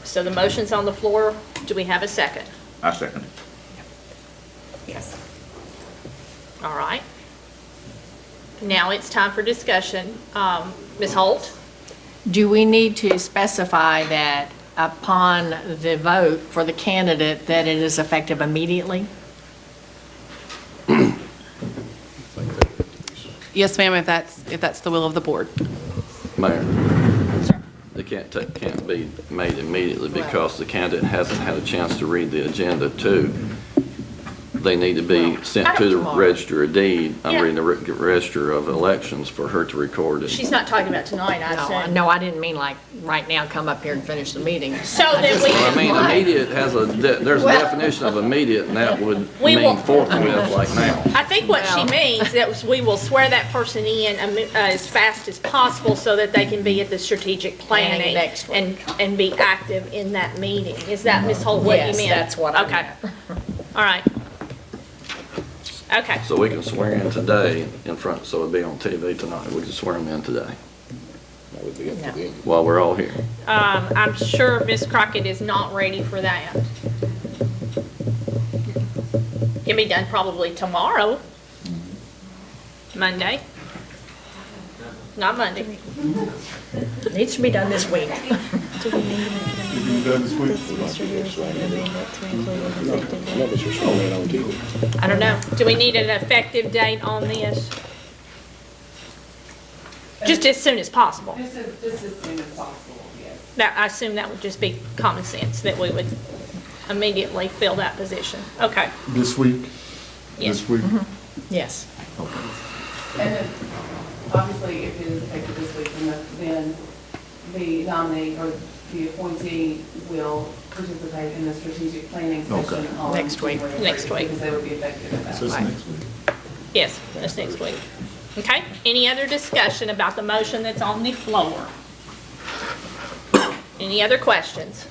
So the motion's on the floor. Do we have a second? I second it. Yes. All right. Now it's time for discussion. Ms. Holt? Do we need to specify that upon the vote for the candidate that it is effective immediately? Yes, ma'am, if that's the will of the board. Mayor, it can't be made immediately because the candidate hasn't had a chance to read the agenda too. They need to be sent to the register of deed, I'm reading the register of elections for her to record it. She's not talking about tonight, I assume. No, I didn't mean like right now, come up here and finish the meeting. So that we. I mean, immediate has there's a definition of immediate, and that would We will- mean forthwith like now. I think what she means that we will swear that person in as fast as possible so that they can be at the strategic planning next week. and be active in that meeting. Is that, Ms. Holt, what you meant? Yes, that's what I Okay. meant. All right. Okay. So we can swear in today in front, so it'll be on TV tonight. We can swear them in today That would be up to them. while we're all here. I'm sure Ms. Crockett is not ready for that. Can be done probably tomorrow. Monday. Not Monday. Needs to be done this week. I don't know. Do we need an effective date on this? Just as soon as possible. Just as soon as possible, yes. That, I assume that would just be common sense, that we would immediately fill that position. Okay. This week? Yes. This week? Yes. And then, obviously, if it is effective this week, then the nominee or the appointee will participate in the strategic planning session on Next week. January 3rd, Next week. because they would be effective at that So it's time. next week. Yes, that's next week. Okay, any other discussion about the motion that's on the floor? Any other questions?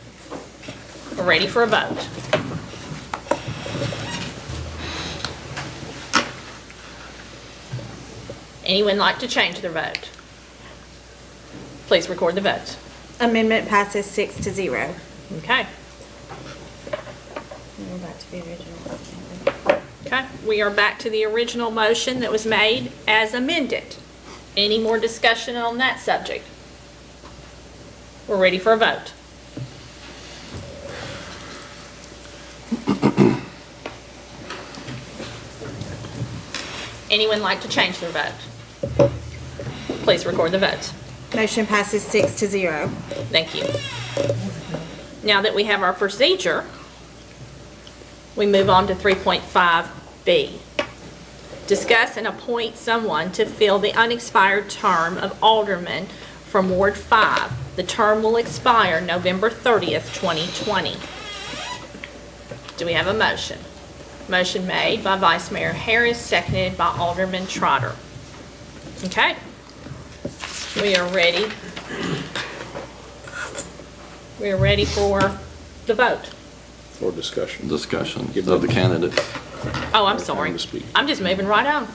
We're ready for a vote. Anyone like to change their vote? Please record the votes. Amendment passes 6-0. Okay. We're back to the original. Okay, we are back to the original motion that was made as amended. Any more discussion on that subject? We're ready for a vote. Anyone like to change their vote? Please record the votes. Motion passes 6-0. Thank you. Now that we have our procedure, we move on to 3.5B. Discuss and appoint someone to fill the unexpired term of Alderman from Ward 5. The term will expire November 30th, 2020. Do we have a motion? Motion made by Vice Mayor Harris, seconded by Alderman Trotter. Okay. We are ready. We are ready for the vote. For discussion. Discussion of the candidates. Oh, I'm sorry. I'm just moving right on.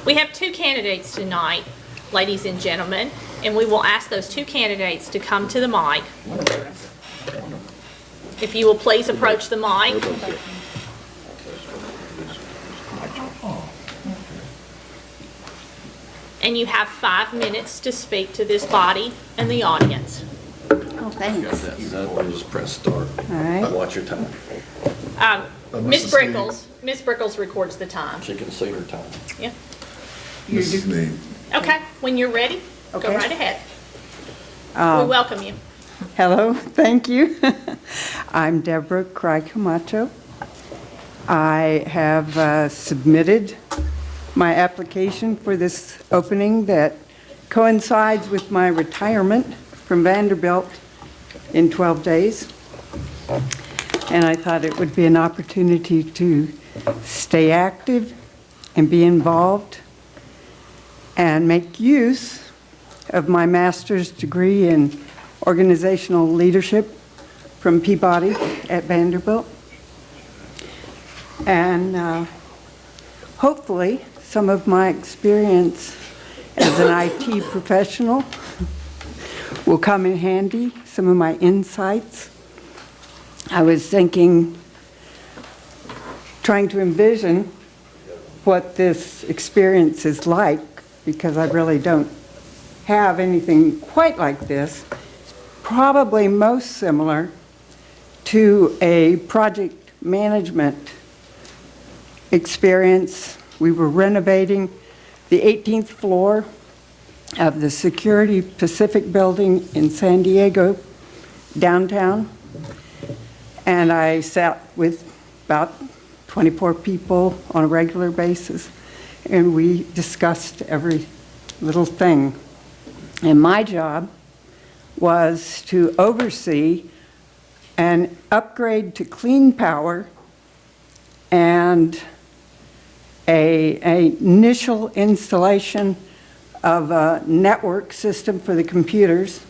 We have two candidates tonight, ladies and gentlemen, and we will ask those two candidates to come to the mic. If you will please approach the mic. And you have 5 minutes to speak to this body and the audience. Oh, thanks. Just press start. All right. Watch your time. Ms. Brickles records the time. She can see her time. Yeah. Mrs. Sneed. Okay, when you're ready, go Okay. right ahead. Um, We welcome you. Hello, thank you. I'm Deborah Cry-Camacho. I have submitted my application for this opening that coincides with my retirement from Vanderbilt in 12 days. And I thought it would be an opportunity to stay active and be involved and make use of my master's degree in organizational leadership from Peabody at Vanderbilt. And hopefully some of my experience as an IT professional will come in handy, some of my insights. I was thinking, trying to envision what this experience is like, because I really don't have anything quite like this. Probably most similar to a project management experience. We were renovating the 18th floor of the Security Pacific building in San Diego, downtown. And I sat with about 24 people on a regular basis, and we discussed every little thing. And my job was to oversee an upgrade to clean power and an initial installation of a network system for the computers,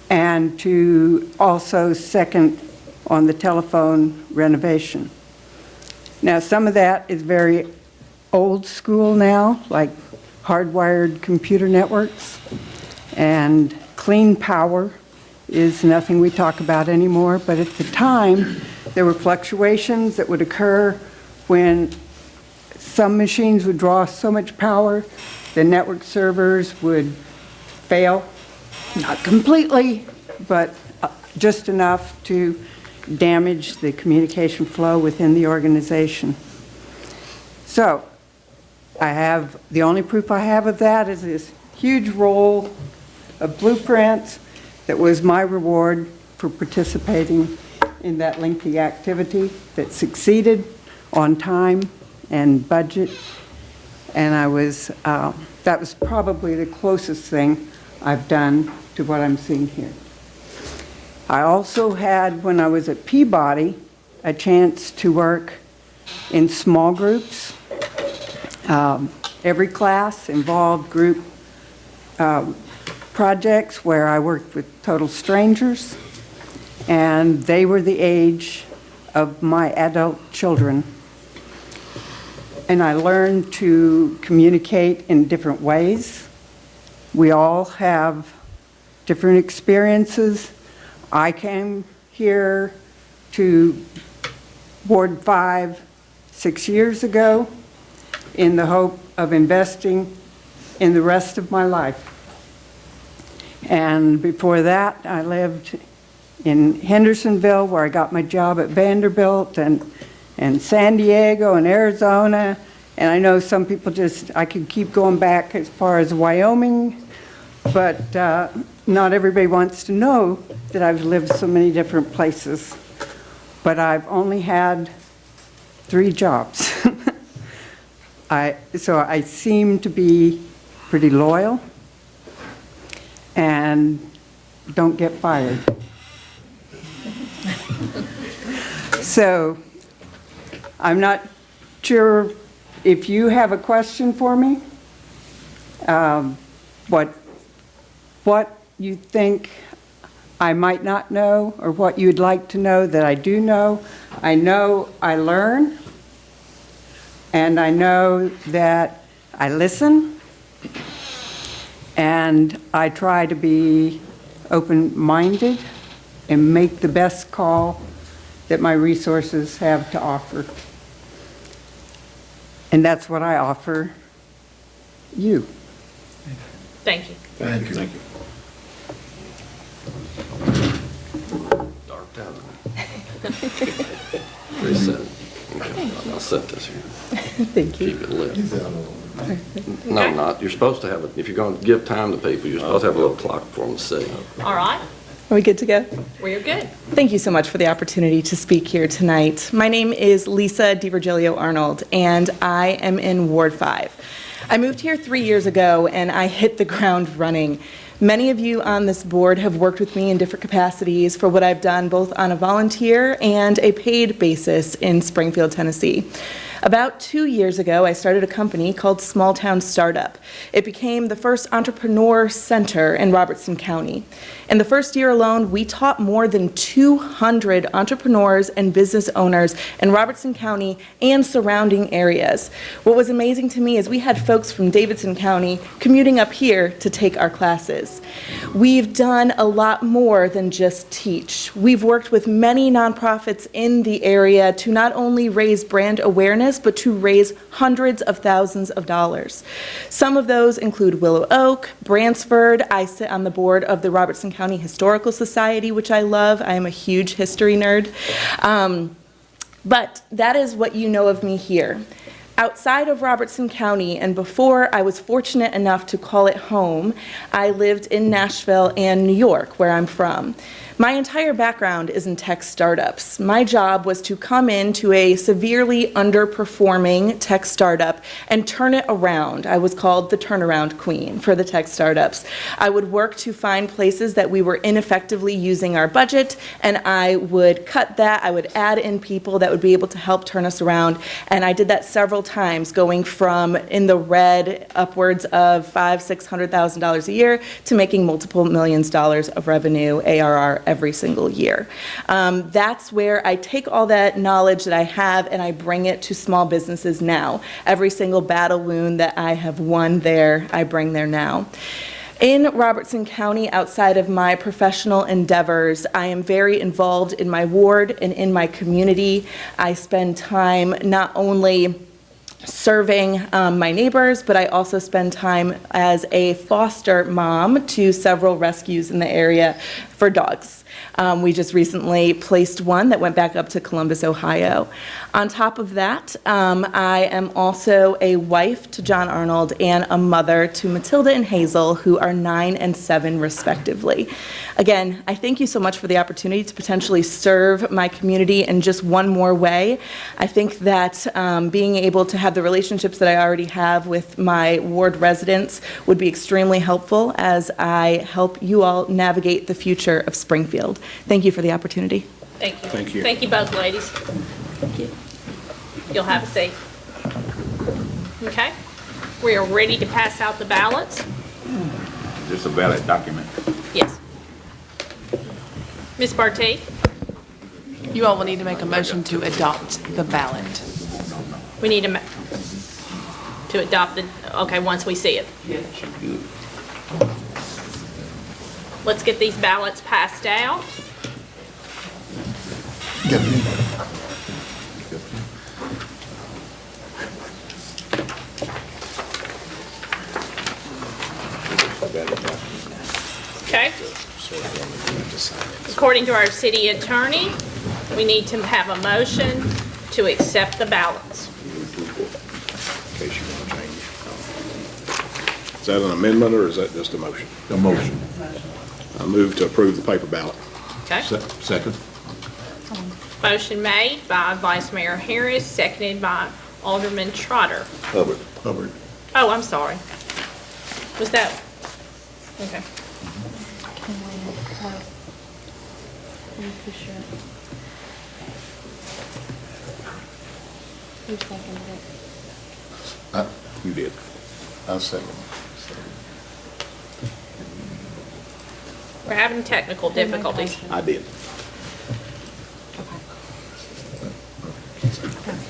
and to also second on the telephone renovation. Now, some of that is very old school now, like hardwired computer networks, and clean power is nothing we talk about anymore, but at the time, there were fluctuations that would occur when some machines would draw so much power, the network servers would fail, not completely, but just enough to damage the communication flow within the organization. So, the only proof I have of that is this huge roll of blueprints that was my reward for participating in that lengthy activity that succeeded on time and budget. And that was probably the closest thing I've done to what I'm seeing here. I also had, when I was at Peabody, a chance to work in small groups. Every class involved group projects where I worked with total strangers, and they were the age of my adult children. And I learned to communicate in different ways. We all have different experiences. I came here to Ward 5 6 years ago in the hope of investing in the rest of my life. And before that, I lived in Hendersonville, where I got my job at Vanderbilt, and San Diego and Arizona. And I know some people I could keep going back as far as Wyoming, but not everybody wants to know that I've lived so many different places. But I've only had 3 jobs. So I seem to be pretty loyal and don't get fired. So I'm not sure if you have a question for me. What you think I might not know, or what you'd like to know that I do know. I know I learn, and I know that I listen, and I try to be open-minded and make the best call that my resources have to offer. And that's what I offer you. Thank you. Thank you. Dark out. Reset. Okay, I'll set this here. Thank you. Keep it lit. No, not. You're supposed to have, if you're going to give time to people, you're supposed to have a little clock for them to see. All right, Are we good to go? we're good. Thank you so much for the opportunity to speak here tonight. My name is Lisa DiVirgilio Arnold, and I am in Ward 5. I moved here 3 years ago, and I hit the ground running. Many of you on this board have worked with me in different capacities for what I've done both on a volunteer and a paid basis in Springfield, Tennessee. About 2 years ago, I started a company called Small Town Startup. It became the first entrepreneur center in Robertson County. In the first year alone, we taught more than 200 entrepreneurs and business owners in Robertson County and surrounding areas. What was amazing to me is we had folks from Davidson County commuting up here to take our classes. We've done a lot more than just teach. We've worked with many nonprofits in the area to not only raise brand awareness, but to raise hundreds of thousands of dollars. Some of those include Willow Oak, Bransford. I sit on the board of the Robertson County Historical Society, which I love. I am a huge history nerd. But that is what you know of me here. Outside of Robertson County, and before I was fortunate enough to call it home, I lived in Nashville and New York, where I'm from. My entire background is in tech startups. My job was to come into a severely underperforming tech startup and turn it around. I was called the turnaround queen for the tech startups. I would work to find places that we were ineffectively using our budget, and I would cut that. I would add in people that would be able to help turn us around, and I did that several times, going from in the red upwards of $500,000–600,000 a year to making multiple millions of dollars of revenue, ARR, every single year. That's where I take all that knowledge that I have and I bring it to small businesses now. Every single battle wound that I have won there, I bring there now. In Robertson County, outside of my professional endeavors, I am very involved in my ward and in my community. I spend time not only serving my neighbors, but I also spend time as a foster mom to several rescues in the area for dogs. We just recently placed one that went back up to Columbus, Ohio. On top of that, I am also a wife to John Arnold and a mother to Matilda and Hazel, who are 9 and 7 respectively. Again, I thank you so much for the opportunity to potentially serve my community in just one more way. I think that being able to have the relationships that I already have with my ward residents would be extremely helpful as I help you all navigate the future of Springfield. Thank you for the opportunity. Thank you. Thank you. Thank you both, ladies. Thank you. You'll have a seat. Okay. We are ready to pass out the ballots. Just a valid document. Yes. Ms. Barty? You all will need to make a motion to adopt the ballot. We need to adopt the, okay, once we see it. Let's get these ballots passed out. Okay. According to our city attorney, we need to have a motion to accept the ballots. In case you want to change. Is that an amendment or is that just a motion? A motion. I move to approve the paper ballot. Okay. Second. Motion made by Vice Mayor Harris, seconded by Alderman Trotter. Hubbard. Oh, I'm sorry. Was that? Okay. Who seconded it? You did. I second. We're having technical difficulties. I did.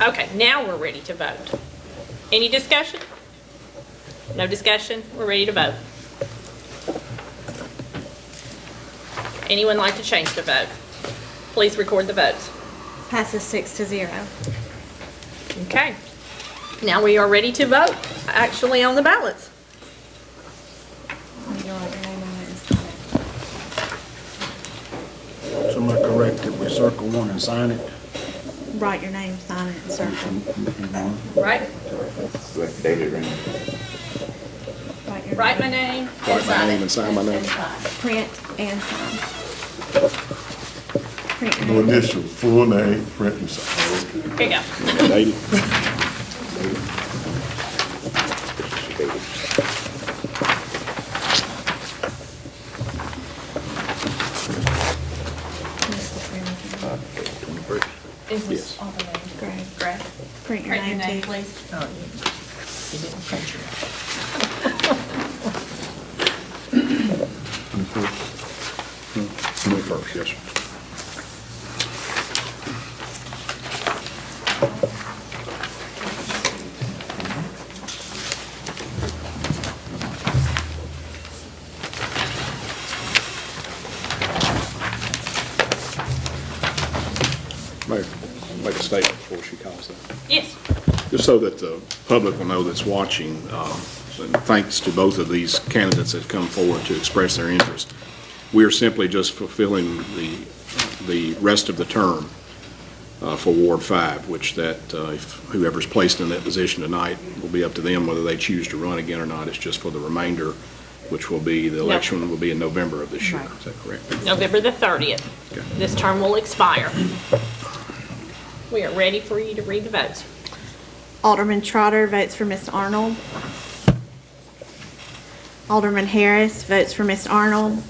Okay, now we're ready to vote. Any discussion? No discussion? We're ready to vote. Anyone like to change the vote? Please record the votes. Passes 6-0. Okay. Now we are ready to vote, actually on the ballots. So am I correct that we circle one and sign it? Write your name, sign it, and circle. Right? Dated ring. Write my name. Write my name and sign my name. Print and sign. Print your No name. initials, full name, print and sign. Here you go. Dated. Is this Yes. all the names? Greg. Greg? Print your name, too. please. Oh, you didn't print your Me first, yes, sir. Make a statement before she calls that. Yes. Just so that the public will know that's watching, and thanks to both of these candidates that have come forward to express their interest. We are simply just fulfilling the rest of the term for Ward 5, which that if whoever's placed in that position tonight will be up to them whether they choose to run again or not. It's just for the remainder, which will be, the election will be in November of this year. Is that correct? November the 30th. Okay. This term will expire. We are ready for you to read the votes. Alderman Trotter votes for Ms. Arnold. Alderman Harris votes for Ms. Arnold.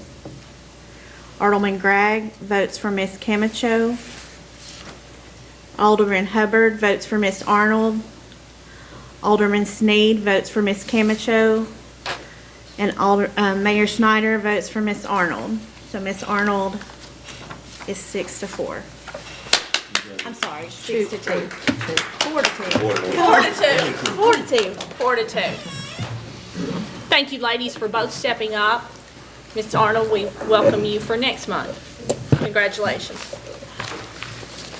Alderman Gregg votes for Ms. Camacho. Alderman Hubbard votes for Ms. Arnold. Alderman Sneed votes for Ms. Camacho. And Mayor Schneider votes for Ms. Arnold. So Ms. Arnold is 6-4. I'm sorry, 6-2. 4-2. 4-2. 4-2. Thank you, ladies, for both stepping up. Ms. Arnold, we welcome you for next month. Congratulations.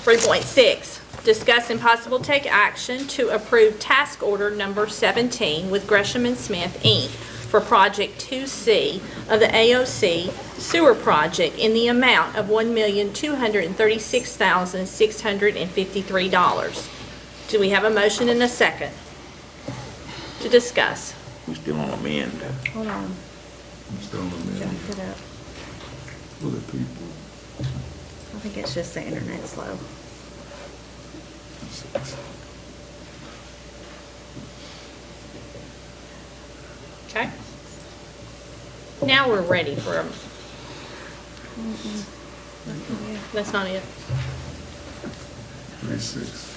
3.6, discuss and possible take action to approve task order number 17 with Gresham and Smith, Inc. for Project 2C of the AOC Sewer Project in the amount of $1,236,653. Do we have a motion and a second to discuss? We still on amend. Hold on. I'm still on the man. Jump it up. For the people. I think it's just the internet slow. Okay. Now we're ready for them. That's not it. 3-6.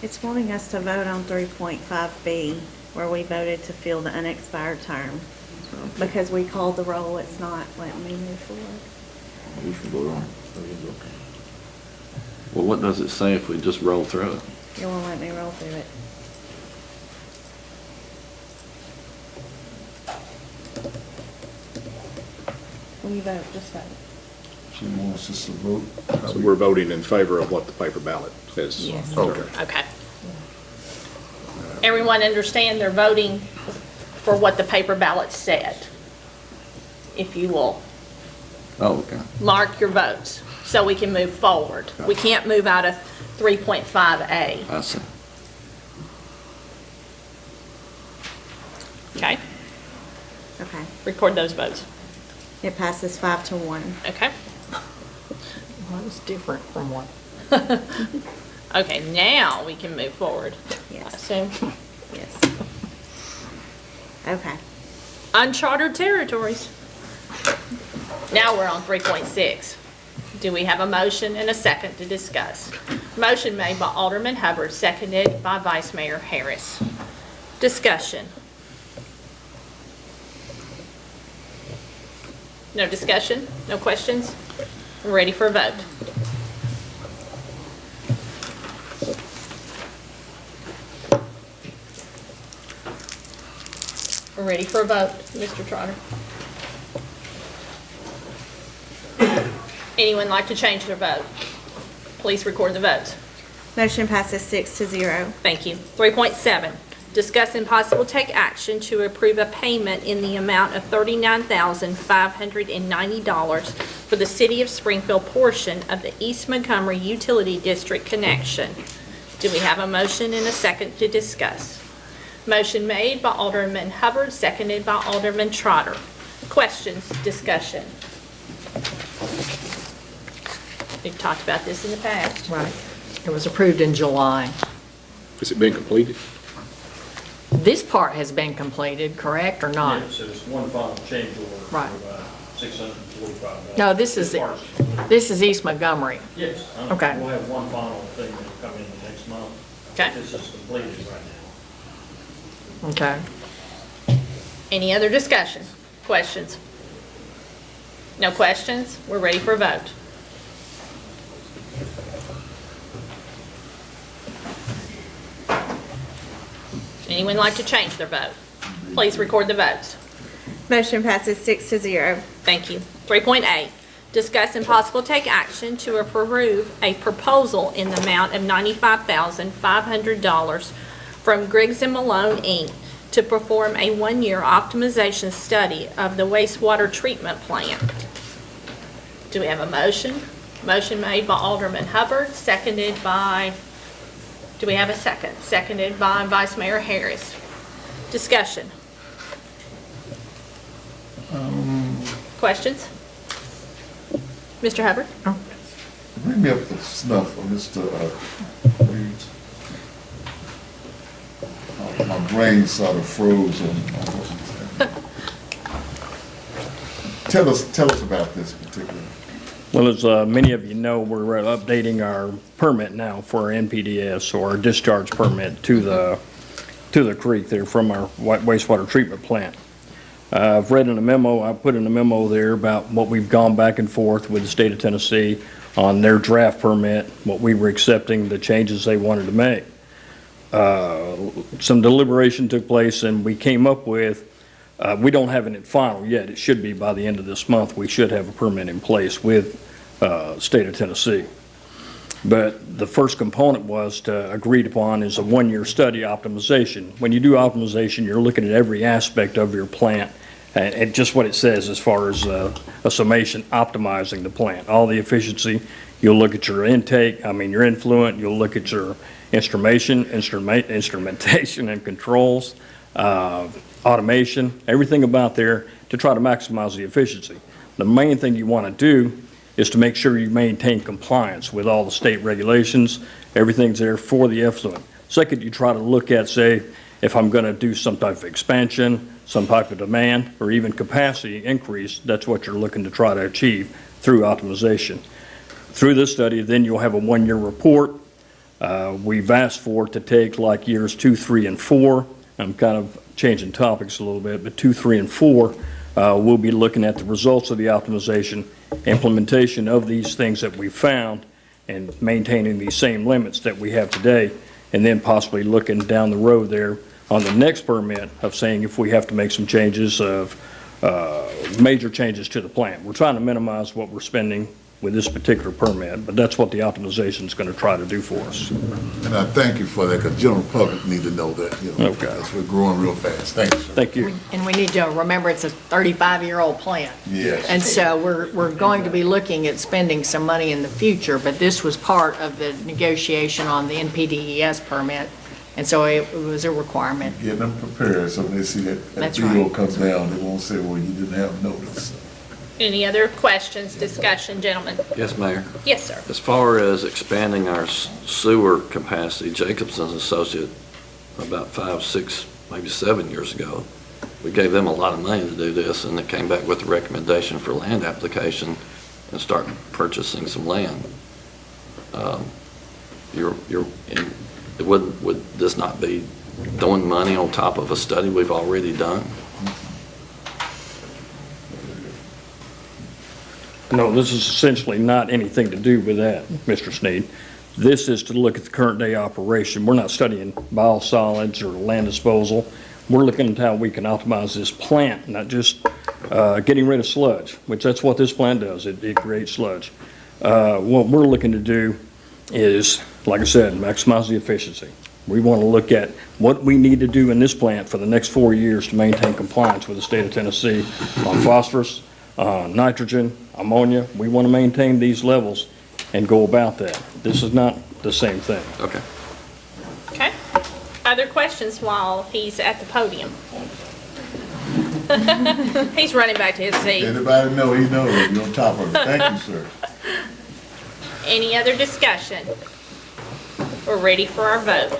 It's wanting us to vote on 3.5B, where we voted to fill the unexpired term. Because we called the roll, it's not letting me move forward. We can vote on it. Well, what does it say if we just roll through it? It won't let me roll through it. When you vote, just vote. She wants us to vote. So we're voting in favor of what the paper ballot says. Yes. Okay. Okay. Everyone understand they're voting for what the paper ballot said? If you will Oh, okay. mark your votes so we can move forward. We can't move out of 3.5A. I see. Okay? Okay. Record those votes. It passes 5-1. Okay? That was different from what? Okay, now we can move forward. I Yes. assume. Yes. Okay. Uncharted territories. Now we're on 3.6. Do we have a motion and a second to discuss? Motion made by Alderman Hubbard, seconded by Vice Mayor Harris. Discussion. No discussion? No questions? We're ready for a vote. We're ready for a vote, Mr. Trotter. Anyone like to change their vote? Please record the vote. Motion passes 6-0. Thank you. 3.7, discuss and possible take action to approve a payment in the amount of $39,590 for the City of Springfield portion of the East Montgomery Utility District connection. Do we have a motion and a second to discuss? Motion made by Alderman Hubbard, seconded by Alderman Trotter. Questions, discussion? We've talked about this in the past. Right. It was approved in July. Has it been completed? This part has been completed, correct, or not? Yes, it's one final change order for Right. $645. No, this is East Montgomery. Yes. Okay. We'll have one final thing that'll come in the next month. Okay. This is completed right now. Okay. Any other discussion? Questions? No questions? We're ready for a vote. Anyone like to change their vote? Please record the votes. Motion passes 6-0. Thank you. 3.8, discuss and possible take action to approve a proposal in the amount of $95,500 from Griggs & Malone, Inc. to perform a one-year optimization study of the wastewater treatment plant. Do we have a motion? Motion made by Alderman Hubbard, seconded by, do we have a second? Seconded by Vice Mayor Harris. Discussion. Questions? Mr. Hubbard? Bring me up to snuff, Mr. Reeves. My brain sort of froze on what you said. Tell us about this particular. Well, as many of you know, we're updating our permit now for our NPDS, or our discharge permit to the creek there from our wastewater treatment plant. I've read in a memo, I put in a memo there about what we've gone back and forth with the state of Tennessee on their draft permit, what we were accepting, the changes they wanted to make. Some deliberation took place, and we came up with, we don't have it final yet. It should be by the end of this month. We should have a permit in place with state of Tennessee. But the first component was agreed upon is a one-year study optimization. When you do optimization, you're looking at every aspect of your plant and just what it says as far as a summation optimizing the plant. All the efficiency, you'll look at your intake, your influent, you'll look at your instrumentation and controls, automation, everything about there to try to maximize the efficiency. The main thing you want to do is to make sure you maintain compliance with all the state regulations. Everything's there for the effluent. Second, you try to look at, say, if I'm going to do some type of expansion, some type of demand, or even capacity increase, that's what you're looking to try to achieve through optimization. Through this study, then you'll have a one-year report. We've asked for it to take like years 2, 3, and 4. I'm kind of changing topics a little bit, but 2, 3, and 4, we'll be looking at the results of the optimization, implementation of these things that we found, and maintaining these same limits that we have today, and then possibly looking down the road there on the next permit of saying if we have to make some changes of major changes to the plant. We're trying to minimize what we're spending with this particular permit, but that's what the optimization is going to try to do for us. And I thank you for that, because general public need to know that, Okay. as we're growing real fast. Thank you, sir. Thank you. And we need to remember it's a 35-year-old plant. Yes. And so we're going to be looking at spending some money in the future, but this was part of the negotiation on the NPDES permit, and so it was a requirement. Get them prepared, so when they see that That's bill right. comes down, they won't say, well, you didn't have notice. Any other questions, discussion, gentlemen? Yes, Mayor. Yes, sir. As far as expanding our sewer capacity, Jacobson's Associate, about 5, 6, maybe 7 years ago, we gave them a lot of money to do this, and it came back with a recommendation for land application and start purchasing some land. Would this not be throwing money on top of a study we've already done? No, this is essentially not anything to do with that, Mr. Sneed. This is to look at the current day operation. We're not studying biosolids or land disposal. We're looking at how we can optimize this plant, not just getting rid of sludge, which that's what this plant does. It creates sludge. What we're looking to do is, like I said, maximize the efficiency. We want to look at what we need to do in this plant for the next 4 years to maintain compliance with the state of Tennessee on phosphorus, nitrogen, ammonia. We want to maintain these levels and go about that. This is not the same thing. Okay. Okay. Other questions while he's at the podium? He's running back to his seat. Anybody know, he knows, you're on top of it. Thank you, sir. Any other discussion? We're ready for our vote.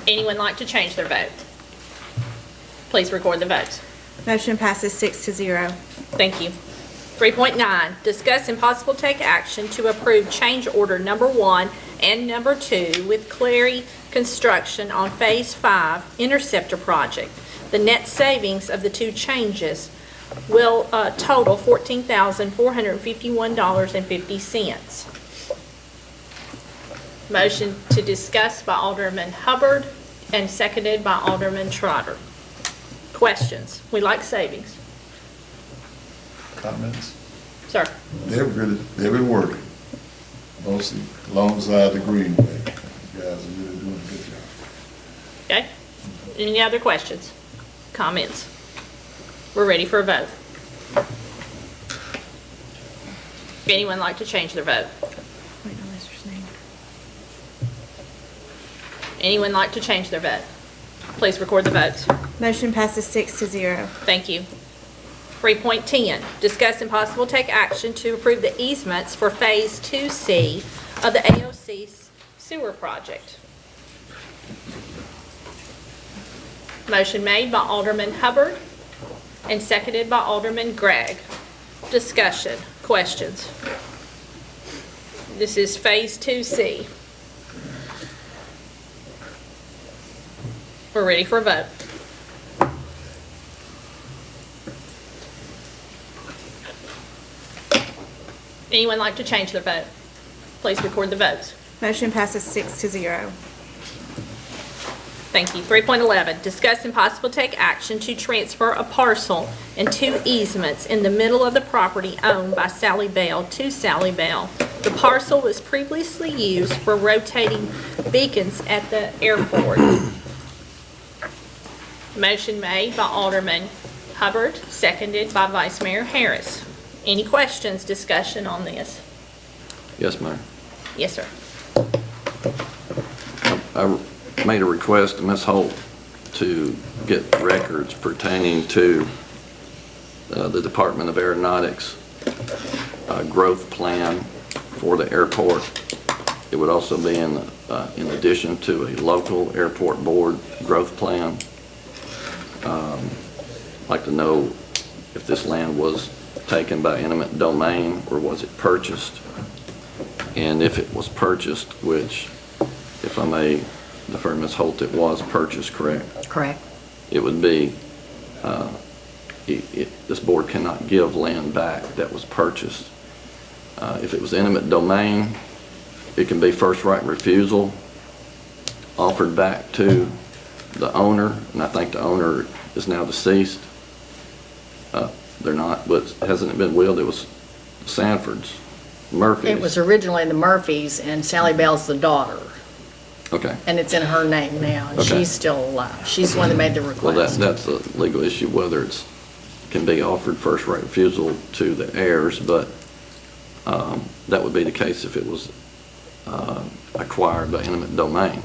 Anyone like to change their vote? Please record the votes. Motion passes 6-0. Thank you. 3.9, discuss and possible take action to approve change order number 1 and number 2 with Clary Construction on Phase 5 Interceptor Project. The net savings of the two changes will total $14,451.50. Motion to discuss by Alderman Hubbard and seconded by Alderman Trotter. Questions? We like savings. Comments? Sir? They've been working, mostly alongside the Greenway. You guys are really doing a good job. Okay. Any other questions? Comments? We're ready for a vote. Anyone like to change their vote? Wait, no, Mr. Sneed. Anyone like to change their vote? Please record the votes. Motion passes 6-0. Thank you. 3.10, discuss and possible take action to approve the easements for Phase 2C of the AOC sewer project. Motion made by Alderman Hubbard and seconded by Alderman Gregg. Discussion, questions? This is Phase 2C. We're ready for a vote. Anyone like to change their vote? Please record the votes. Motion passes 6-0. Thank you. 3.11, discuss and possible take action to transfer a parcel and 2 easements in the middle of the property owned by Sally Bell to Sally Bell. The parcel was previously used for rotating beacons at the airport. Motion made by Alderman Hubbard, seconded by Vice Mayor Harris. Any questions, discussion on this? Yes, Mayor. Yes, sir. I made a request to Ms. Holt to get records pertaining to the Department of Aeronautics growth plan for the airport. It would also be in addition to a local airport board growth plan. I'd like to know if this land was taken by eminent domain or was it purchased? And if it was purchased, which, if I may defer to Ms. Holt, it was purchased, correct? Correct. It would be, this board cannot give land back that was purchased. If it was eminent domain, it can be first right refusal offered back to the owner, and I think the owner is now deceased. They're not, but hasn't it been willed? It was Sanford's, Murphy's. It was originally the Murphys, and Sally Bell's the daughter, Okay. and it's in her name now, and Okay. she's still alive. She's the one that made the Well, request. that's a legal issue, whether it's, can be offered first right refusal to the heirs, but that would be the case if it was acquired by eminent domain.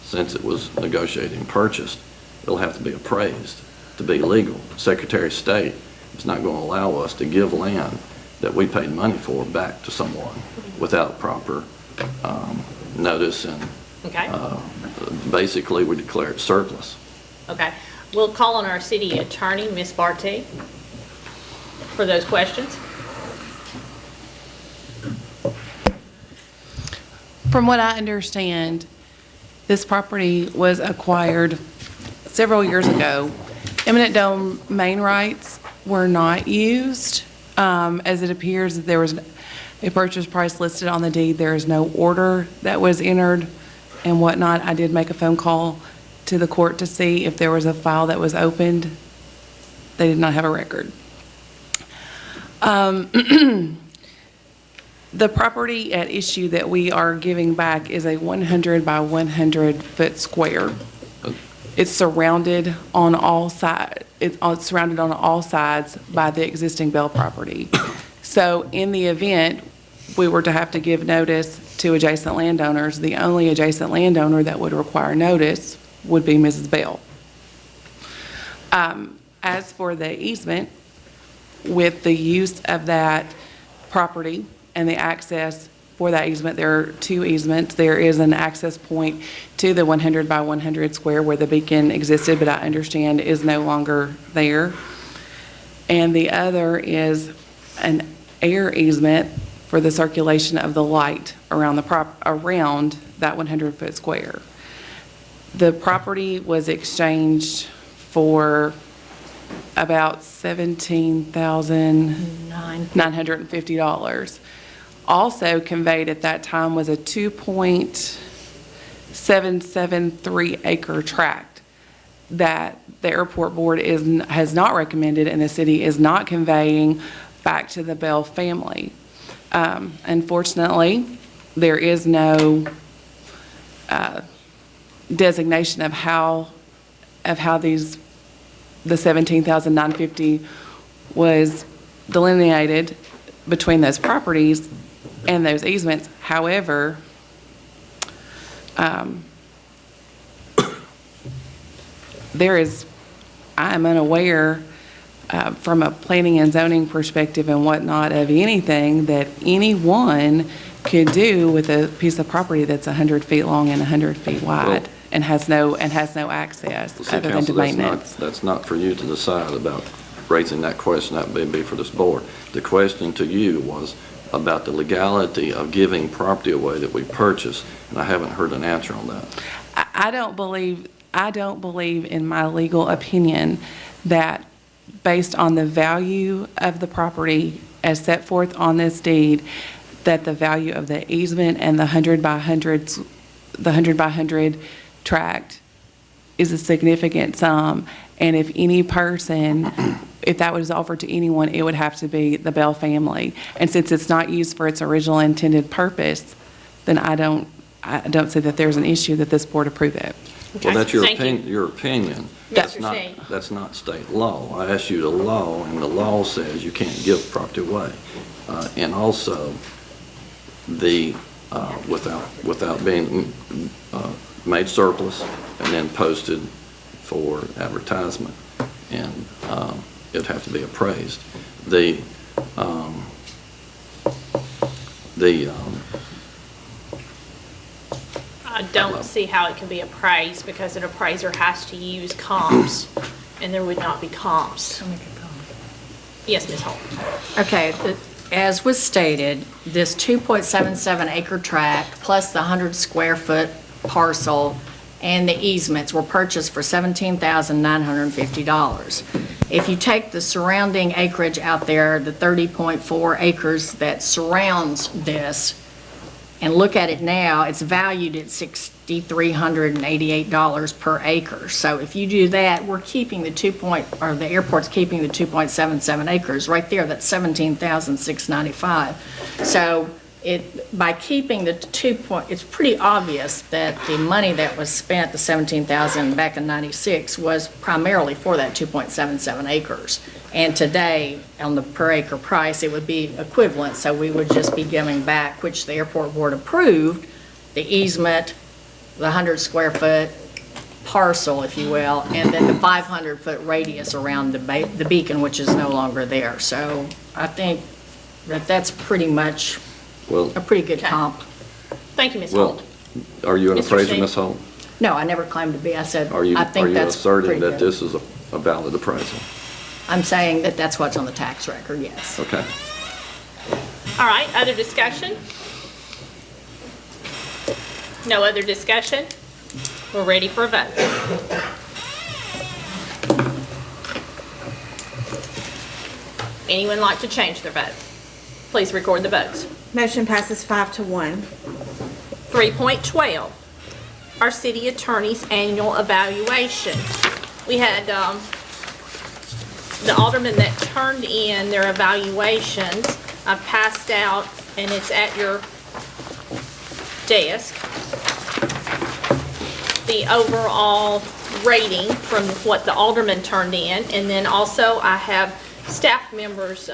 Since it was negotiated and purchased, it'll have to be appraised to be legal. Secretary of State is not going to allow us to give land that we paid money for back to someone without proper notice and Okay, Basically, we declare it surplus. okay. We'll call on our city attorney, Ms. Barty, for those questions. From what I understand, this property was acquired several years ago. Eminent domain rights were not used, as it appears that there was a purchase price listed on the deed. There is no order that was entered and whatnot. I did make a phone call to the court to see if there was a file that was opened. They did not have a record. The property at issue that we are giving back is a 100 by 100 foot square. It's surrounded on all sides. It's surrounded on all sides by the existing Bell property. So in the event we were to have to give notice to adjacent landowners, the only adjacent landowner that would require notice would be Mrs. Bell. As for the easement, with the use of that property and the access for that easement, there are two easements. There is an access point to the 100 by 100 square where the beacon existed, but I understand is no longer there. And the other is an air easement for the circulation of the light around around that 100-foot square. The property was exchanged for about $17,950. Also conveyed at that time was a 2.773 acre tract that the airport board has not recommended and the city is not conveying back to the Bell family. Unfortunately, there is no designation of how the $17,950 was delineated between those properties and those easements. However, I am unaware from a planning and zoning perspective and whatnot of anything that anyone could do with a piece of property that's 100 feet long and 100 feet wide and has no access other than to maintenance. That's not for you to decide about raising that question. That may be for this board. The question to you was about the legality of giving property away that we purchased, and I haven't heard an answer on that. I don't believe in my legal opinion that based on the value of the property as set forth on this deed, that the value of the easement and the 100 by 100 tract is a significant sum. And if any person, if that was offered to anyone, it would have to be the Bell family. And since it's not used for its original intended purpose, then I don't see that there's an issue that this board approve it. Well, that's your opinion. Yes, That's not state law. I asked you the law, and the law says you can't give property away. And also, without being made surplus and then posted for advertisement, and it'd have to be appraised. I don't see how it can be appraised because an appraiser has to use comps, and there would not be comps. Yes, Ms. Holt. Okay, as was stated, this 2.77 acre tract plus the 100 square foot parcel and the easements were purchased for $17,950. If you take the surrounding acreage out there, the 30.4 acres that surrounds this, and look at it now, it's valued at $6,388 per acre. So if you do that, we're keeping the the airport's keeping the 2.77 acres right there. That's $17,695. So by keeping the it's pretty obvious that the money that was spent, the $17,000 back in '96, was primarily for that 2.77 acres. And today, on the per acre price, it would be equivalent. So we would just be giving back, which the airport board approved, the easement, the 100 square foot parcel, if you will, and then the 500 foot radius around the beacon, which is no longer there. So I think that that's pretty much a pretty good comp. Thank you, Ms. Well, Holt. Are you an Mr. appraiser, Steve? Ms. Holt? No, I never claimed to be. I said, Are you I think that's asserting pretty that good. this is a valid appraisal? I'm saying that that's what's on the tax record, yes. Okay. All right, other discussion? No other discussion? We're ready for a vote. Anyone like to change their vote? Please record the votes. Motion passes 5-1. 3.12, our city attorney's annual evaluation. We had the aldermen that turned in their evaluations. I've passed out, and it's at your desk, the overall rating from what the aldermen turned in, and then also I have staff members'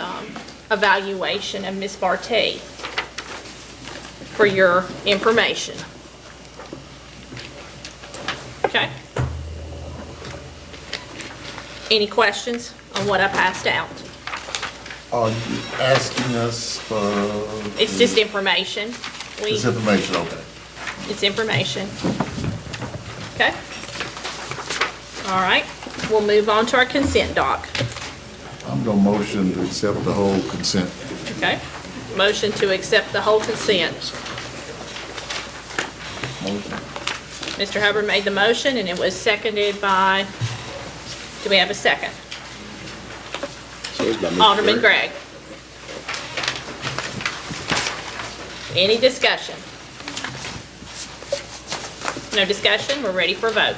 evaluation of Ms. Barté for your information. Okay? Any questions on what I passed out? Are you asking us for? It's just information. It's information, okay. It's information. Okay? All right, we'll move on to our consent doc. I'm gonna motion to accept the whole consent. Okay? Motion to accept the whole consent. Motion. Mr. Hubbard made the motion, and it was seconded by, do we have a second? So it's by Mr. Alderman Gregg. Any discussion? No discussion? We're ready for a vote.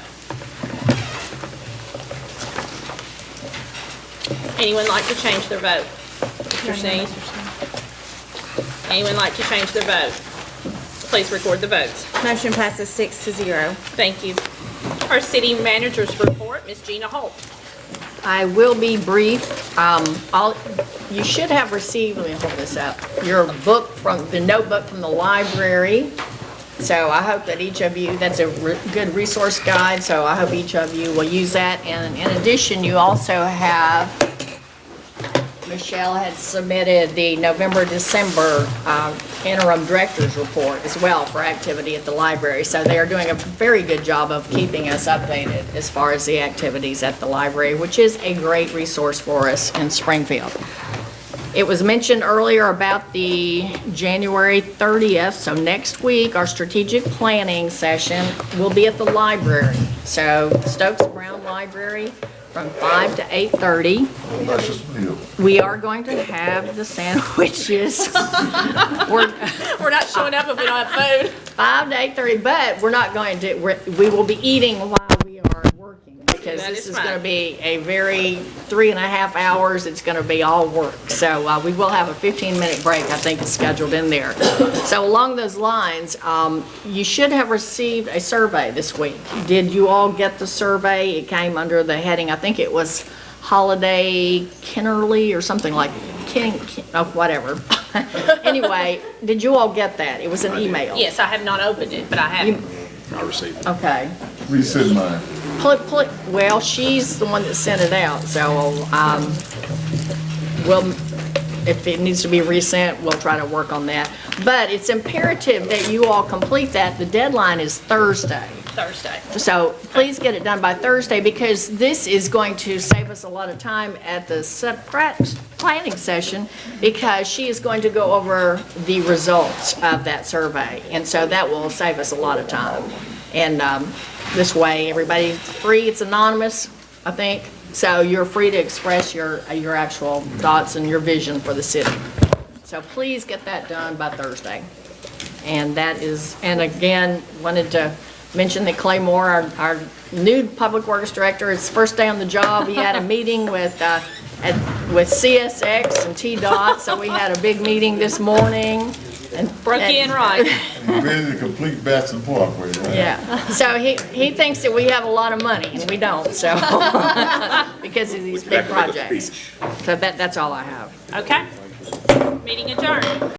Anyone like to change their vote? Mr. Sneed? Anyone like to change their vote? Please record the votes. Motion passes 6-0. Thank you. Our city manager's report, Ms. Gina Holt. I will be brief. You should have received, let me hold this up, your book from, the notebook from the library. So I hope that each of you, that's a good resource guide, so I hope each of you will use that. And in addition, you also have, Michelle had submitted the November-December interim director's report as well for activity at the library. So they are doing a very good job of keeping us updated as far as the activities at the library, which is a great resource for us in Springfield. It was mentioned earlier about the January 30th, so next week, our strategic planning session will be at the library. So Stokes Brown Library from 5 to 8:30. We are going to have the sandwiches. We're not showing up if we don't have food. 5 to 8:30, but we're not going to, we will be eating while we are working, because That this is is going to fine. be a very 3.5 hours. It's going to be all work. So we will have a 15-minute break, I think is scheduled in there. So along those lines, you should have received a survey this week. Did you all get the survey? It came under the heading, I think it was Holiday Kennerly or something like whatever. Anyway, did you all get that? It was an email. Yes, I have not opened it, but I have. I received it. Okay. Resend mine. Well, she's the one that sent it out, so, if it needs to be resent, we'll try to work on that. But it's imperative that you all complete that. The deadline is Thursday. So please get it done by Thursday, because this is going to save us a lot of time at the planning session, because she is going to go over the results of that survey. And so that will save us a lot of time. And this way, everybody's free. It's anonymous, I think. So you're free to express your actual thoughts and your vision for the city. So please get that done by Thursday. And that is, and again, wanted to mention that Clay Moore, our new Public Works Director, his first day on the job, he had a meeting with CSX and TDOT, so we had a big meeting this morning. And broke in right. And ready to complete Batson Parkway, right? Yeah, so he thinks that we have a lot of money, and we don't, so, because of these big projects. So that's all I have. Okay. Meeting adjourned.